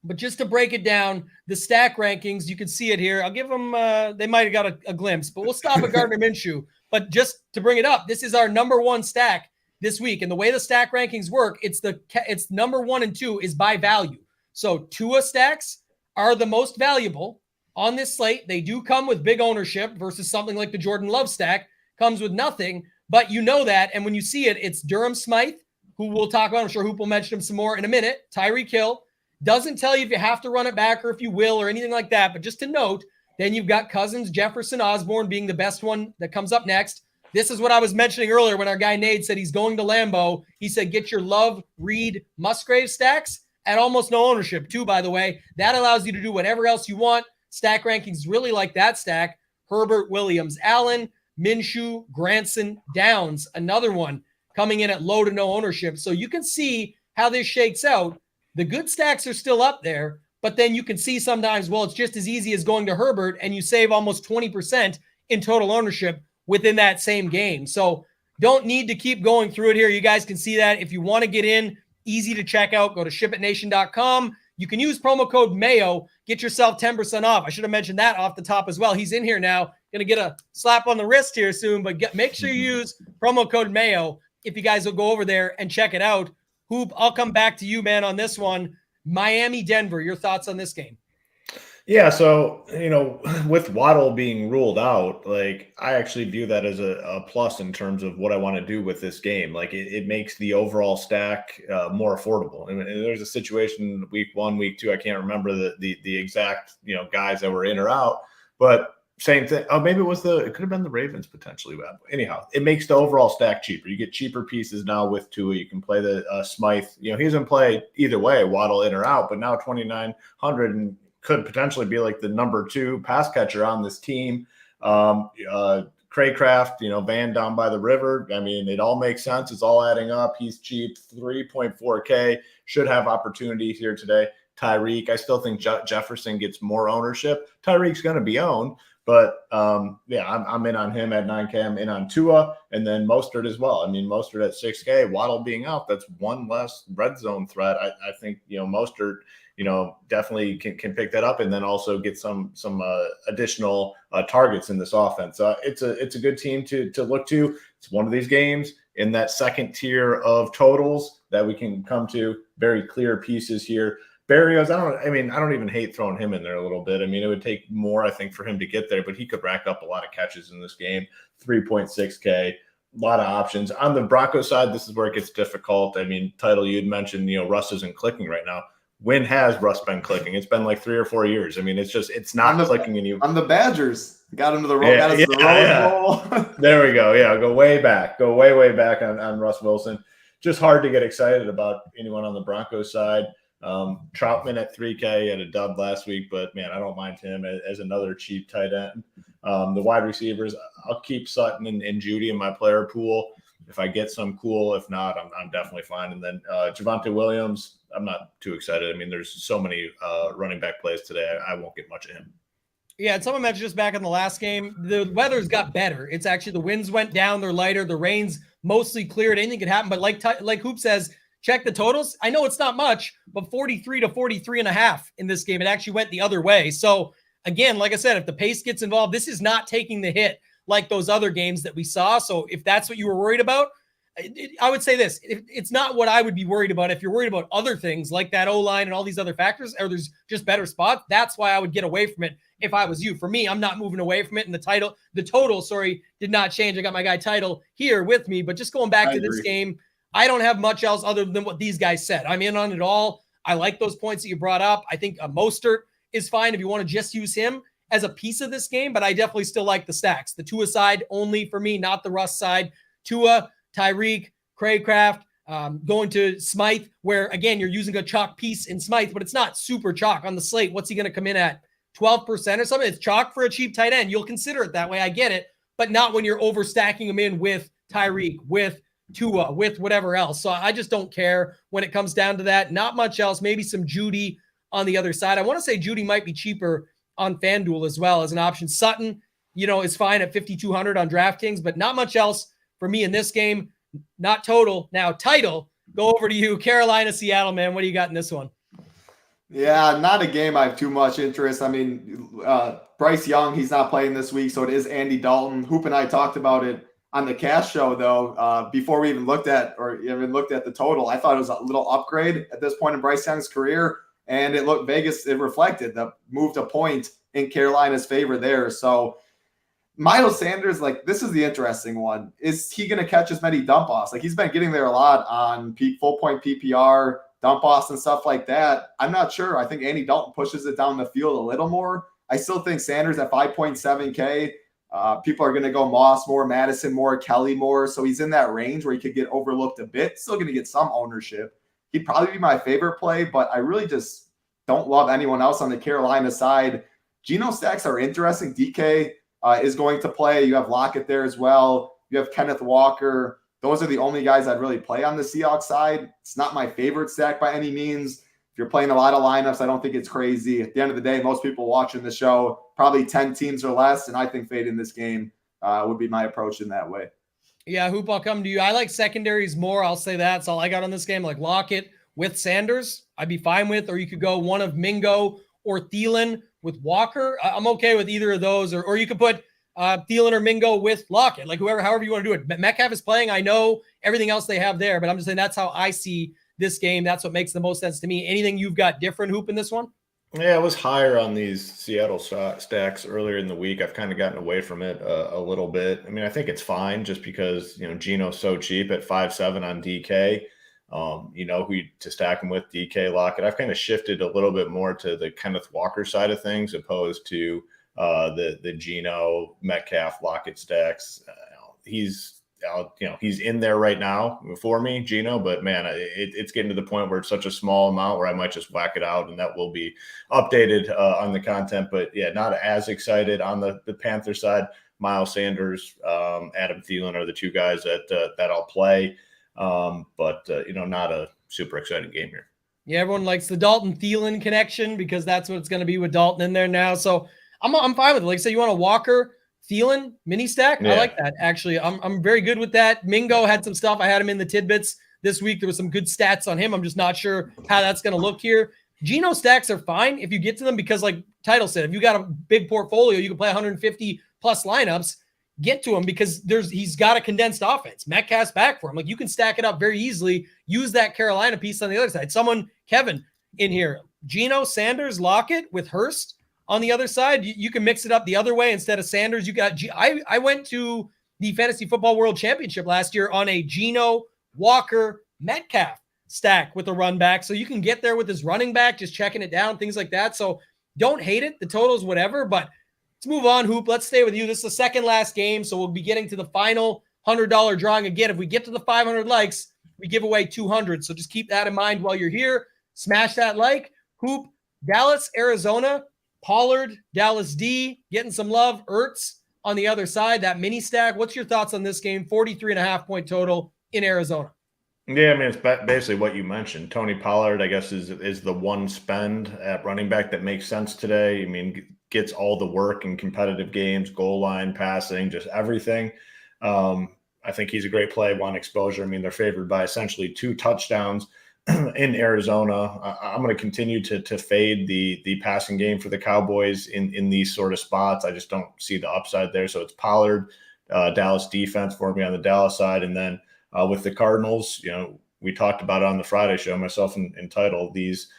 But just to break it down, the stack rankings, you can see it here. I'll give them, they might have got a glimpse, but we'll stop at Gardner Minshew. But just to bring it up, this is our number 1 stack this week. And the way the stack rankings work, it's number 1 and 2 is by value. So Tua stacks are the most valuable on this slate. They do come with big ownership versus something like the Jordan Love stack comes with nothing, but you know that. And when you see it, it's Durham Smythe, who we'll talk about. I'm sure Hoop will mention him some more in a minute. Tyreek Hill doesn't tell you if you have to run it back or if you will or anything like that. But just to note, then you've got Cousins, Jefferson, Osborne being the best one that comes up next. This is what I was mentioning earlier when our guy Nate said he's going to Lambeau. He said, get your Love, Reed, Musgrave stacks at almost no ownership too, by the way. That allows you to do whatever else you want. Stack rankings really like that stack. Herbert, Williams, Allen, Minshew, Granson, Downs, another one coming in at low to no ownership. So you can see how this shakes out. The good stacks are still up there, but then you can see sometimes, well, it's just as easy as going to Herbert and you save almost 20% in total ownership within that same game. So don't need to keep going through it here. You guys can see that. If you want to get in, easy to check out, go to shipitnation.com. You can use promo code MAYO, get yourself 10% off. I should have mentioned that off the top as well. He's in here now. Going to get a slap on the wrist here soon, but make sure you use promo code MAYO if you guys will go over there and check it out. Hoop, I'll come back to you, man, on this one. Miami, Denver, your thoughts on this game? Yeah, so, with Waddle being ruled out, like, I actually view that as a plus in terms of what I want to do with this game. Like, it makes the overall stack more affordable. I mean, there's a situation week 1, week 2, I can't remember the exact, guys that were in or out, but same thing. Oh, maybe it could have been the Ravens potentially. Anyhow, it makes the overall stack cheaper. You get cheaper pieces now with Tua. You can play the Smythe. He doesn't play either way, Waddle in or out, but now 2,900 and could potentially be like the number 2 pass catcher on this team. Craycraft, Van down by the river. I mean, it all makes sense. It's all adding up. He's cheap, 3.4K. Should have opportunities here today. Tyreek, I still think Jefferson gets more ownership. Tyreek's going to be owned, But yeah, I'm in on him at 9K. I'm in on Tua, and then Mostert as well. I mean, Mostert at 6K, Waddle being out, that's one less red zone threat. I think, Mostert, definitely can pick that up, and then also get some additional targets in this offense. It's a good team to look to. It's one of these games in that second tier of totals that we can come to. Very clear pieces here. Berrios, I don't even hate throwing him in there a little bit. I mean, it would take more, I think, for him to get there, but he could rack up a lot of catches in this game. 3.6K, a lot of options. On the Broncos side, this is where it gets difficult. I mean, Title, you'd mentioned, Russ isn't clicking right now. When has Russ been clicking? It's been like 3 or 4 years. I mean, it's not clicking. On the Badgers. Got him to the Rose Bowl. There we go. Yeah, go way back. Go way back on Russ Wilson. Just hard to get excited about anyone on the Broncos side. Troutman at 3K had a dub last week, but man, I don't mind him as another cheap tight end. The wide receivers, I'll keep Sutton and Judy in my player pool. If I get some, cool. If not, I'm definitely fine. And then Javonte Williams, I'm not too excited. I mean, there's so many running back plays today. I won't get much of him. Yeah, and someone mentioned just back in the last game, the weather's got better. It's actually the winds went down, they're lighter, the rain's mostly cleared. Anything could happen, but like Hoop says, check the totals. I know it's not much, but 43 to 43.5 in this game. It actually went the other way. So again, like I said, if the pace gets involved, this is not taking the hit like those other games that we saw. So if that's what you were worried about, I would say this, it's not what I would be worried about. If you're worried about other things like that O-line and all these other factors, or there's just better spots, that's why I would get away from it if I was you. For me, I'm not moving away from it. And the total, did not change. I got my guy Title here with me, but just going back to this game, I don't have much else other than what these guys said. I'm in on it all. I like those points that you brought up. I think Mostert is fine if you want to just use him as a piece of this game, but I definitely still like the stacks. The Tua side only for me, not the Russ side. Tua, Tyreek, Craycraft, going to Smythe, where, again, you're using a chalk piece in Smythe, but it's not super chalk on the slate. What's he going to come in at? 12% or something? It's chalk for a cheap tight end. You'll consider it that way. I get it, but not when you're overstacking him in with Tyreek, with Tua, with whatever else. So I just don't care when it comes down to that. Not much else. Maybe some Judy on the other side. I want to say Judy might be cheaper on FanDuel as well as an option. Sutton, is fine at 5,200 on DraftKings, but not much else for me in this game. Not total. Now, Title, go over to you. Carolina, Seattle, man. What do you got in this one? Yeah, not a game I have too much interest. I mean, Bryce Young, he's not playing this week, so it is Andy Dalton. Hoop and I talked about it on the cash show, though, before we even looked at the total. I thought it was a little upgrade at this point in Bryce Young's career, and it looked Vegas, it reflected the moved a point in Carolina's favor there. So Miles Sanders, this is the interesting one. Is he going to catch as many dump offs? He's been getting there a lot on full point PPR, dump offs and stuff like that. I'm not sure. I think Andy Dalton pushes it down the field a little more. I still think Sanders at 5.7K, people are going to go Moss more, Madison more, Kelly more. So he's in that range where he could get overlooked a bit. Still going to get some ownership. He'd probably be my favorite play, but I really just don't love anyone else on the Carolina side. Geno stacks are interesting. DK is going to play. You have Lockett there as well. You have Kenneth Walker. Those are the only guys I'd really play on the Seahawks side. It's not my favorite stack by any means. If you're playing a lot of lineups, I don't think it's crazy. At the end of the day, most people watching the show, probably 10 teams or less, and I think fade in this game would be my approach in that way. Yeah, Hoop, I'll come to you. I like secondaries more. I'll say that's all I got on this game. Like Lockett with Sanders, I'd be fine with. Or you could go one of Mingo or Thielen with Walker. I'm okay with either of those. Or you could put Thielen or Mingo with Lockett, however you want to do it. Metcalf is playing. I know everything else they have there, but I'm just saying that's how I see this game. That's what makes the most sense to me. Anything you've got different, Hoop, in this one? Yeah, I was higher on these Seattle stacks earlier in the week. I've kind of gotten away from it a little bit. I mean, I think it's fine just because, Geno's so cheap at 5.7 on DK. Who to stack him with, DK, Lockett. I've kind of shifted a little bit more to the Kenneth Walker side of things opposed to the Geno, Metcalf, Lockett stacks. He's in there right now for me, Geno, but man, it's getting to the point where it's such a small amount where I might just whack it out, and that will be updated on the content. But yeah, not as excited on the Panther side. Miles Sanders, Adam Thielen are the two guys that I'll play. But not a super exciting game here. Yeah, everyone likes the Dalton Thielen connection because that's what it's going to be with Dalton in there now. So I'm fine with it. Like say you want a Walker Thielen mini stack. Yeah. I like that. Actually, I'm very good with that. Mingo had some stuff. I had him in the tidbits this week. There was some good stats on him. I'm just not sure how that's going to look here. Geno stacks are fine if you get to them because like Title said, if you got a big portfolio, you can play 150 plus lineups, get to him because he's got a condensed offense. Metcalf's back for him. Like you can stack it up very easily. Use that Carolina piece on the other side. Kevin in here, Geno, Sanders, Lockett with Hurst on the other side. You can mix it up the other way. Instead of Sanders, you got I went to the Fantasy Football World Championship last year on a Geno, Walker, Metcalf stack with a run back. So you can get there with his running back, just checking it down, things like that. So don't hate it. The totals, whatever, but let's move on, Hoop. Let's stay with you. This is the second last game, so we'll be getting to the final $100 drawing. Again, if we get to the 500 likes, we give away 200. So just keep that in mind while you're here. Smash that like. Hoop, Dallas, Arizona, Pollard, Dallas D, getting some love. Ertz on the other side, that mini stack. What's your thoughts on this game? 43.5 point total in Arizona. Yeah, I mean, it's basically what you mentioned. Tony Pollard, I guess, is the one spend at running back that makes sense today. I mean, gets all the work in competitive games, goal line, passing, just everything. I think he's a great play, one exposure. I mean, they're favored by essentially 2 touchdowns in Arizona. I'm going to continue to fade the passing game for the Cowboys in these sort of spots. I just don't see the upside there. So it's Pollard, Dallas defense for me on the Dallas side. And then with the Cardinals, we talked about it on the Friday show, myself and Title, these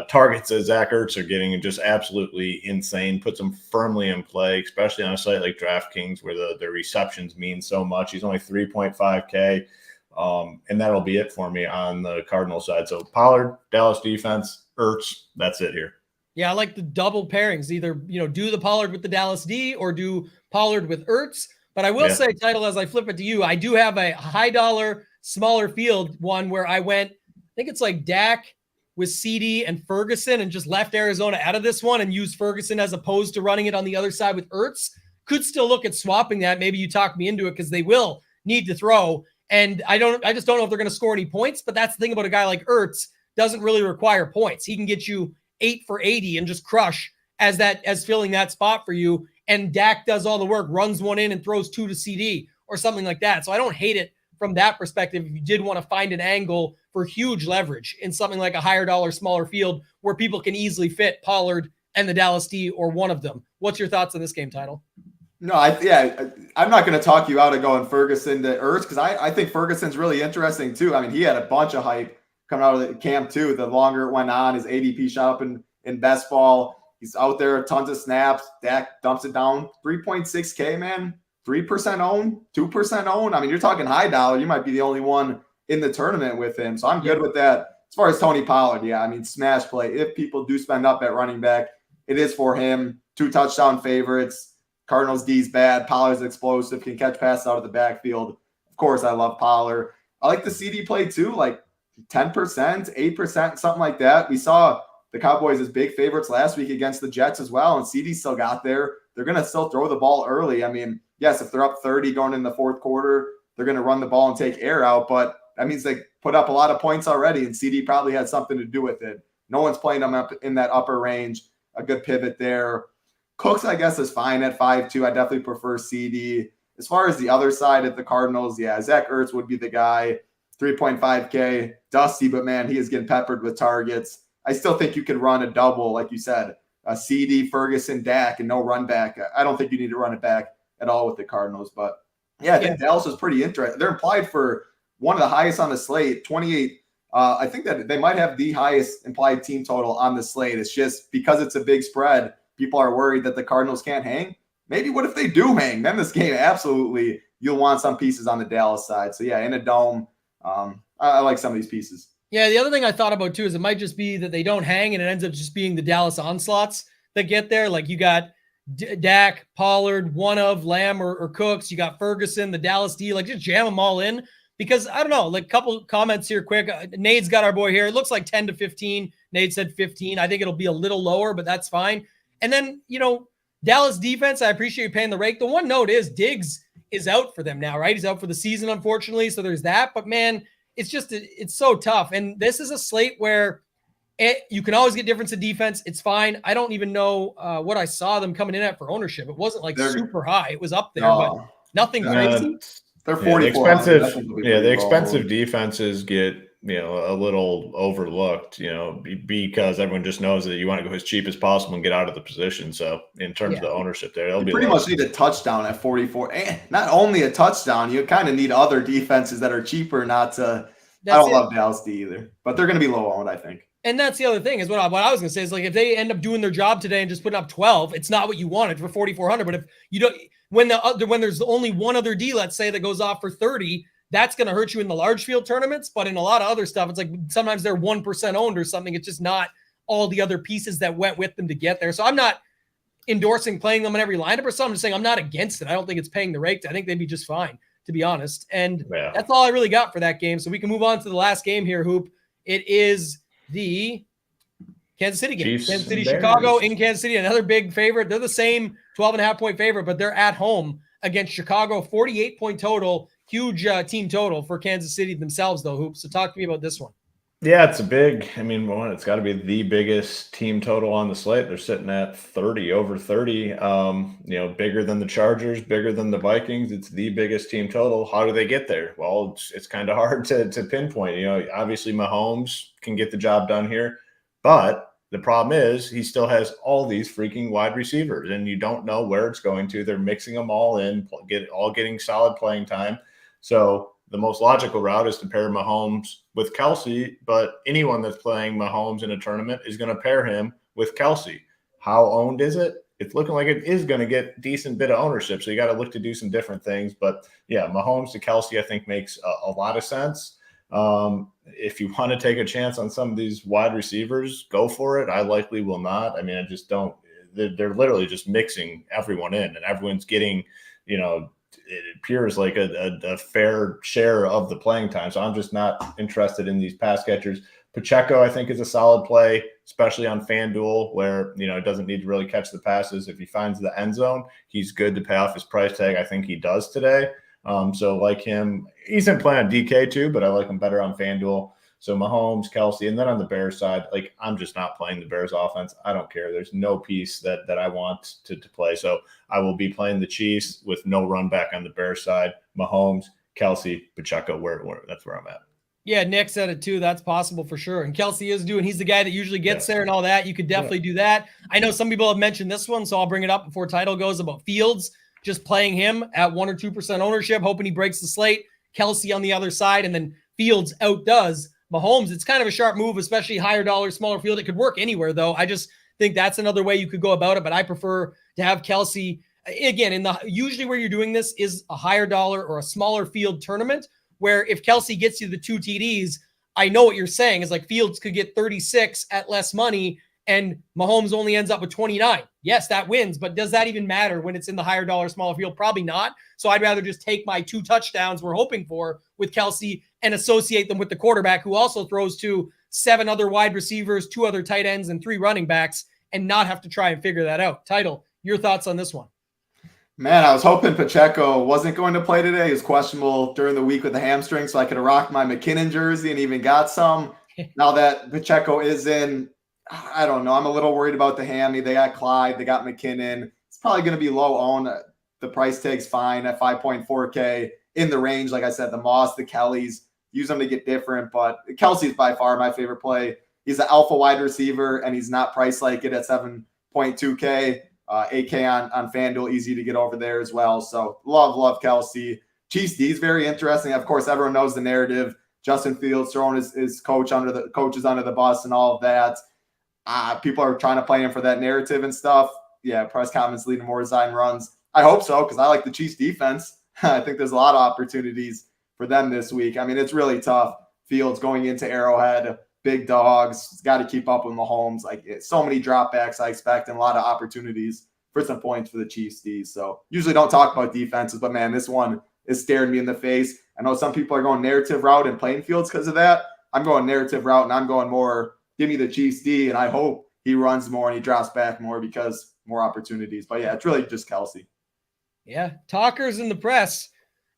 targets that Zach Ertz are getting just absolutely insane, puts them firmly in play, especially on a site like DraftKings where the receptions mean so much. He's only 3.5K, and that'll be it for me on the Cardinal side. So Pollard, Dallas defense, Ertz, that's it here. Yeah, I like the double pairings. Either, do the Pollard with the Dallas D or do Pollard with Ertz. But I will say, Title, as I flip it to you, I do have a high dollar, smaller field one where I went, I think it's like Dak with CD and Ferguson and just left Arizona out of this one and used Ferguson as opposed to running it on the other side with Ertz. Could still look at swapping that. Maybe you talk me into it because they will need to throw. And I just don't know if they're going to score any points, but that's the thing about a guy like Ertz, doesn't really require points. He can get you 8 for 80 and just crush as filling that spot for you. And Dak does all the work, runs one in and throws 2 to CD or something like that. So I don't hate it from that perspective. If you did want to find an angle for huge leverage in something like a higher dollar, smaller field where people can easily fit Pollard and the Dallas D or one of them. What's your thoughts on this game, Title? No, I'm not going to talk you out of going Ferguson to Ertz because I think Ferguson's really interesting too. I mean, he had a bunch of hype coming out of the camp too. The longer it went on, his ADP shot up in best ball. He's out there, tons of snaps. Dak dumps it down. 3.6K, man. 3% own, 2% own. I mean, you're talking high dollar. You might be the only one in the tournament with him. So I'm good with that. As far as Tony Pollard, yeah, I mean, smash play. If people do spend up at running back, it is for him. 2 touchdown favorites. Cardinals D's bad. Pollard's explosive, can catch passes out of the backfield. Of course, I love Pollard. I like the CD play too, like 10%, 8%, something like that. We saw the Cowboys as big favorites last week against the Jets as well, and CD still got there. They're going to still throw the ball early. I mean, yes, if they're up 30 going in the fourth quarter, they're going to run the ball and take air out, but that means they put up a lot of points already, and CD probably had something to do with it. No one's playing them up in that upper range. A good pivot there. Cooks, I guess, is fine at 5.2. I definitely prefer CD. As far as the other side at the Cardinals, yeah, Zach Ertz would be the guy. 3.5K. Dusty, but man, he is getting peppered with targets. I still think you can run a double, like you said, a CD, Ferguson, Dak, and no run back. I don't think you need to run it back at all with the Cardinals. But, yeah, I think Dallas is pretty interesting. They're implied for one of the highest on the slate, 28. I think that they might have the highest implied team total on the slate. It's just because it's a big spread, people are worried that the Cardinals can't hang. Maybe what if they do hang? Then this game, absolutely, you'll want some pieces on the Dallas side. So, yeah, in a dome, I like some of these pieces. Yeah, the other thing I thought about too is it might just be that they don't hang and it ends up just being the Dallas onslaughts that get there. Like you got Dak, Pollard, one of Lamb or Cooks. You got Ferguson, the Dallas D. Like just jam them all in because I don't know. Like a couple comments here quick. Nade's got our boy here. It looks like 10 to 15. Nade said 15. I think it'll be a little lower, but that's fine. And then, Dallas defense, I appreciate you paying the rake. The one note is Diggs is out for them now, right? He's out for the season, unfortunately. So there's that. But man, it's so tough. And this is a slate where You can always get difference in defense. It's fine. I don't even know what I saw them coming in at for ownership. It wasn't like super high. It was up there, but nothing crazy. They're 4,400. The expensive defenses get a little overlooked, because everyone just knows that you want to go as cheap as possible and get out of the position. So in terms of the ownership there, they'll be pretty much need a touchdown at 44. And not only a touchdown, you kind of need other defenses that are cheaper not to. I don't love Dallas D either, but they're going to be low owned, I think. And that's the other thing is what I was going to say is like if they end up doing their job today and just putting up 12, it's not what you wanted for 4,400. But if you don't, when there's only one other D, let's say, that goes off for 30, that's going to hurt you in the large field tournaments. But in a lot of other stuff, it's like sometimes they're 1% owned or something. It's just not all the other pieces that went with them to get there. So I'm not endorsing playing them in every lineup or something. I'm just saying I'm not against it. I don't think it's paying the rate. I think they'd be just fine, to be honest. And that's all I really got for that game. So we can move on to the last game here, Hoop. It is the Kansas City game. Kansas City, Chicago in Kansas City, another big favorite. They're the same 12.5-point favorite, but they're at home against Chicago. 48-point total. Huge team total for Kansas City themselves, though, Hoop. So talk to me about this one. Yeah, it's a big, it's got to be the biggest team total on the slate. They're sitting at 30, over 30, bigger than the Chargers, bigger than the Vikings. It's the biggest team total. How do they get there? Well, it's kind of hard to pinpoint. Obviously Mahomes can get the job done here, but the problem is he still has all these freaking wide receivers, and you don't know where it's going to. They're mixing them all in, getting solid playing time. So the most logical route is to pair Mahomes with Kelsey, but anyone that's playing Mahomes in a tournament is going to pair him with Kelsey. How owned is it? It's looking like it is going to get decent bit of ownership. So you got to look to do some different things. But yeah, Mahomes to Kelsey, I think makes a lot of sense. If you want to take a chance on some of these wide receivers, go for it. I likely will not. I just don't. They're literally just mixing everyone in, and everyone's getting, it appears like a fair share of the playing time. So I'm just not interested in these pass catchers. Pacheco, I think, is a solid play, especially on FanDuel, where, it doesn't need to really catch the passes. If he finds the end zone, he's good to pay off his price tag. I think he does today. So like him, he's in play on DK too, but I like him better on FanDuel. So Mahomes, Kelsey, and then on the Bears side, I'm just not playing the Bears offense. I don't care. There's no piece that I want to play. So I will be playing the Chiefs with no run back on the Bears side. Mahomes, Kelsey, Pacheco, where that's where I'm at. Yeah, Nick said it too. That's possible for sure. And Kelsey is doing, he's the guy that usually gets there and all that. You could definitely do that. I know some people have mentioned this one, so I'll bring it up before title goes, about Fields, just playing him at 1 or 2% ownership, hoping he breaks the slate. Kelsey on the other side, and then Fields outdoes Mahomes. It's kind of a sharp move, especially higher dollar, smaller field. It could work anywhere, though. I just think that's another way you could go about it, but I prefer to have Kelsey. Again, usually where you're doing this is a higher dollar or a smaller field tournament, where if Kelsey gets you the 2 TDs, I know what you're saying is like Fields could get 36 at less money and Mahomes only ends up with 29. Yes, that wins, but does that even matter when it's in the higher dollar, smaller field? Probably not. So I'd rather just take my 2 touchdowns we're hoping for with Kelsey and associate them with the quarterback, who also throws to 7 other wide receivers, 2 other tight ends, and 3 running backs, and not have to try and figure that out. Title, your thoughts on this one? Man, I was hoping Pacheco wasn't going to play today. He was questionable during the week with the hamstring, so I could have rocked my McKinnon jersey and even got some. Now that Pacheco is in, I don't know. I'm a little worried about the hammy. They got Clyde. They got McKinnon. It's probably going to be low owned. The price tag's fine at 5.4K in the range. Like I said, the Moss, the Kellys, use them to get different. But Kelsey's by far my favorite play. He's an alpha wide receiver, and he's not priced like it at 7.2K. 8K on FanDuel, easy to get over there as well. So love Kelsey. Chiefs D is very interesting. Of course, everyone knows the narrative. Justin Fields throwing his coaches under the bus and all of that. People are trying to play him for that narrative and stuff. Yeah, press comments leading more design runs. I hope so, because I like the Chiefs defense. I think there's a lot of opportunities for them this week. It's really tough. Fields going into Arrowhead, big dogs, got to keep up with Mahomes. So many dropbacks I expect, and a lot of opportunities for some points for the Chiefs D. So usually don't talk about defenses, but man, this one is staring me in the face. I know some people are going narrative route and playing Fields because of that. I'm going narrative route, and I'm going more, give me the Chiefs D, and I hope he runs more and he drops back more because more opportunities. But yeah, it's really just Kelsey. Yeah, talkers in the press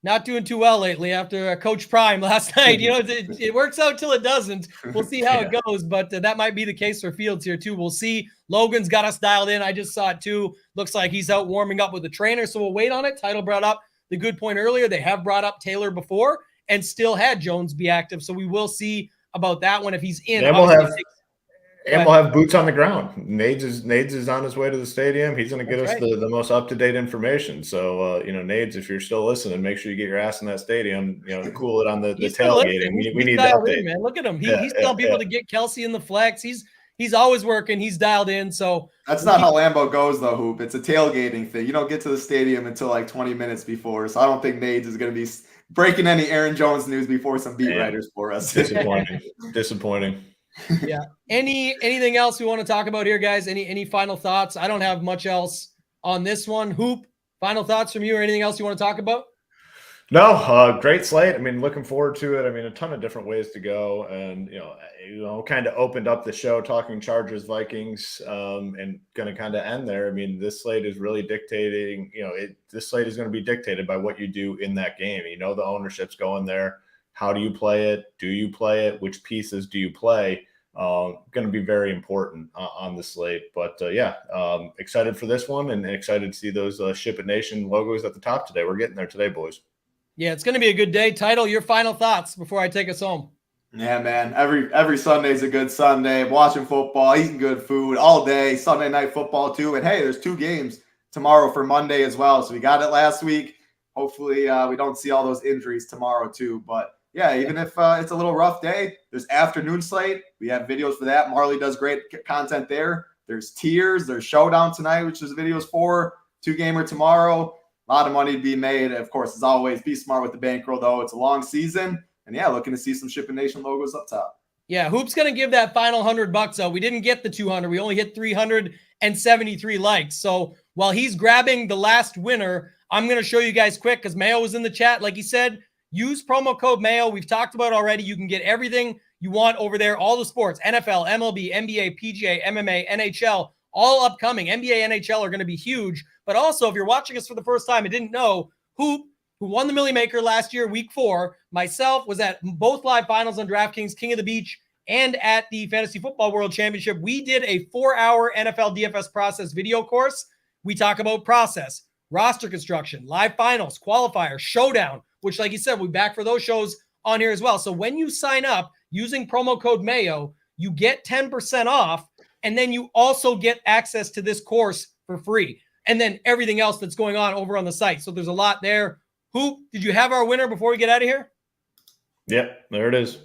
not doing too well lately after Coach Prime last night. You know, it works out till it doesn't. We'll see how it goes, but that might be the case for Fields here too. We'll see. Logan's got us dialed in. I just saw it too. Looks like he's out warming up with the trainer, so we'll wait on it. Title brought up the good point earlier. They have brought up Taylor before and still had Jones be active, so we will see about that one if he's in. And we'll have boots on the ground. Nades is on his way to the stadium. He's going to get us the most up-to-date information. So, Nades, if you're still listening, make sure you get your ass in that stadium, to cool it on the tailgating. We need that update. Man. Look at him. He's telling people to get Kelsey in the flex. He's always working. He's dialed in. So that's not how Lambeau goes, though, Hoop. It's a tailgating thing. You don't get to the stadium until like 20 minutes before. So I don't think Nades is going to be breaking any Aaron Jones news before some beat writers for us. Disappointing. Yeah. Anything else we want to talk about here, guys? Any final thoughts? I don't have much else on this one. Hoop, final thoughts from you or anything else you want to talk about? No, great slate. I mean, looking forward to it. I mean, a ton of different ways to go, and kind of opened up the show talking Chargers, Vikings, and going to kind of end there. I mean, this slate is really dictating. This slate is going to be dictated by what you do in that game. The ownership's going there. How do you play it? Do you play it? Which pieces do you play? Going to be very important on the slate. But excited for this one and excited to see those Ship It Nation logos at the top today. We're getting there today, boys. Yeah, it's going to be a good day. Title, your final thoughts before I take us home. Yeah, man. Every Sunday's a good Sunday. Watching football, eating good food all day. Sunday night football too. And hey, there's 2 games tomorrow for Monday as well. So we got it last week. Hopefully we don't see all those injuries tomorrow too. But yeah, even if it's a little rough day, there's afternoon slate. We have videos for that. Marley does great content there. There's tiers. There's showdown tonight, which there's videos for. 2-gamer tomorrow. A lot of money to be made. Of course, as always, be smart with the bankroll, though. It's a long season. And yeah, looking to see some Ship It Nation logos up top. Yeah, Hoop's going to give that final $100 out. We didn't get the 200. We only hit 373 likes. So while he's grabbing the last winner, I'm going to show you guys quick because Mayo was in the chat. Like he said, use promo code Mayo. We've talked about it already. You can get everything you want over there. All the sports, NFL, MLB, NBA, PGA, MMA, NHL, all upcoming. NBA, NHL are going to be huge. But also, if you're watching us for the first time and didn't know, Hoop, who won the Millie Maker last year, week 4, myself was at both live finals on DraftKings, King of the Beach, and at the Fantasy Football World Championship. We did a 4-hour NFL DFS process video course. We talk about process, roster construction, live finals, qualifier, showdown, which, like you said, we'll be back for those shows on here as well. So when you sign up using promo code Mayo, you get 10% off, and then you also get access to this course for free. And then everything else that's going on over on the site. So there's a lot there. Hoop, did you have our winner before we get out of here? Yep, there it is.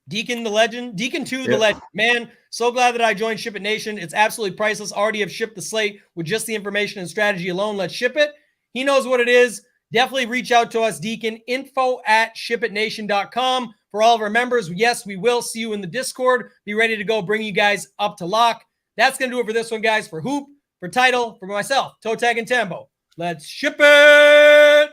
Deacon the legend. Deacon 2, the legend. Man, so glad that I joined Ship It Nation. It's absolutely priceless. Already have shipped the slate with just the information and strategy alone. Let's ship it. He knows what it is. Definitely reach out to us, Deacon. info@shipitnation.com. For all of our members, yes, we will see you in the Discord. Be ready to go, bring you guys up to lock. That's going to do it for this one, guys. For Hoop, for Title, for myself, ToeTagginTambo. Let's ship it!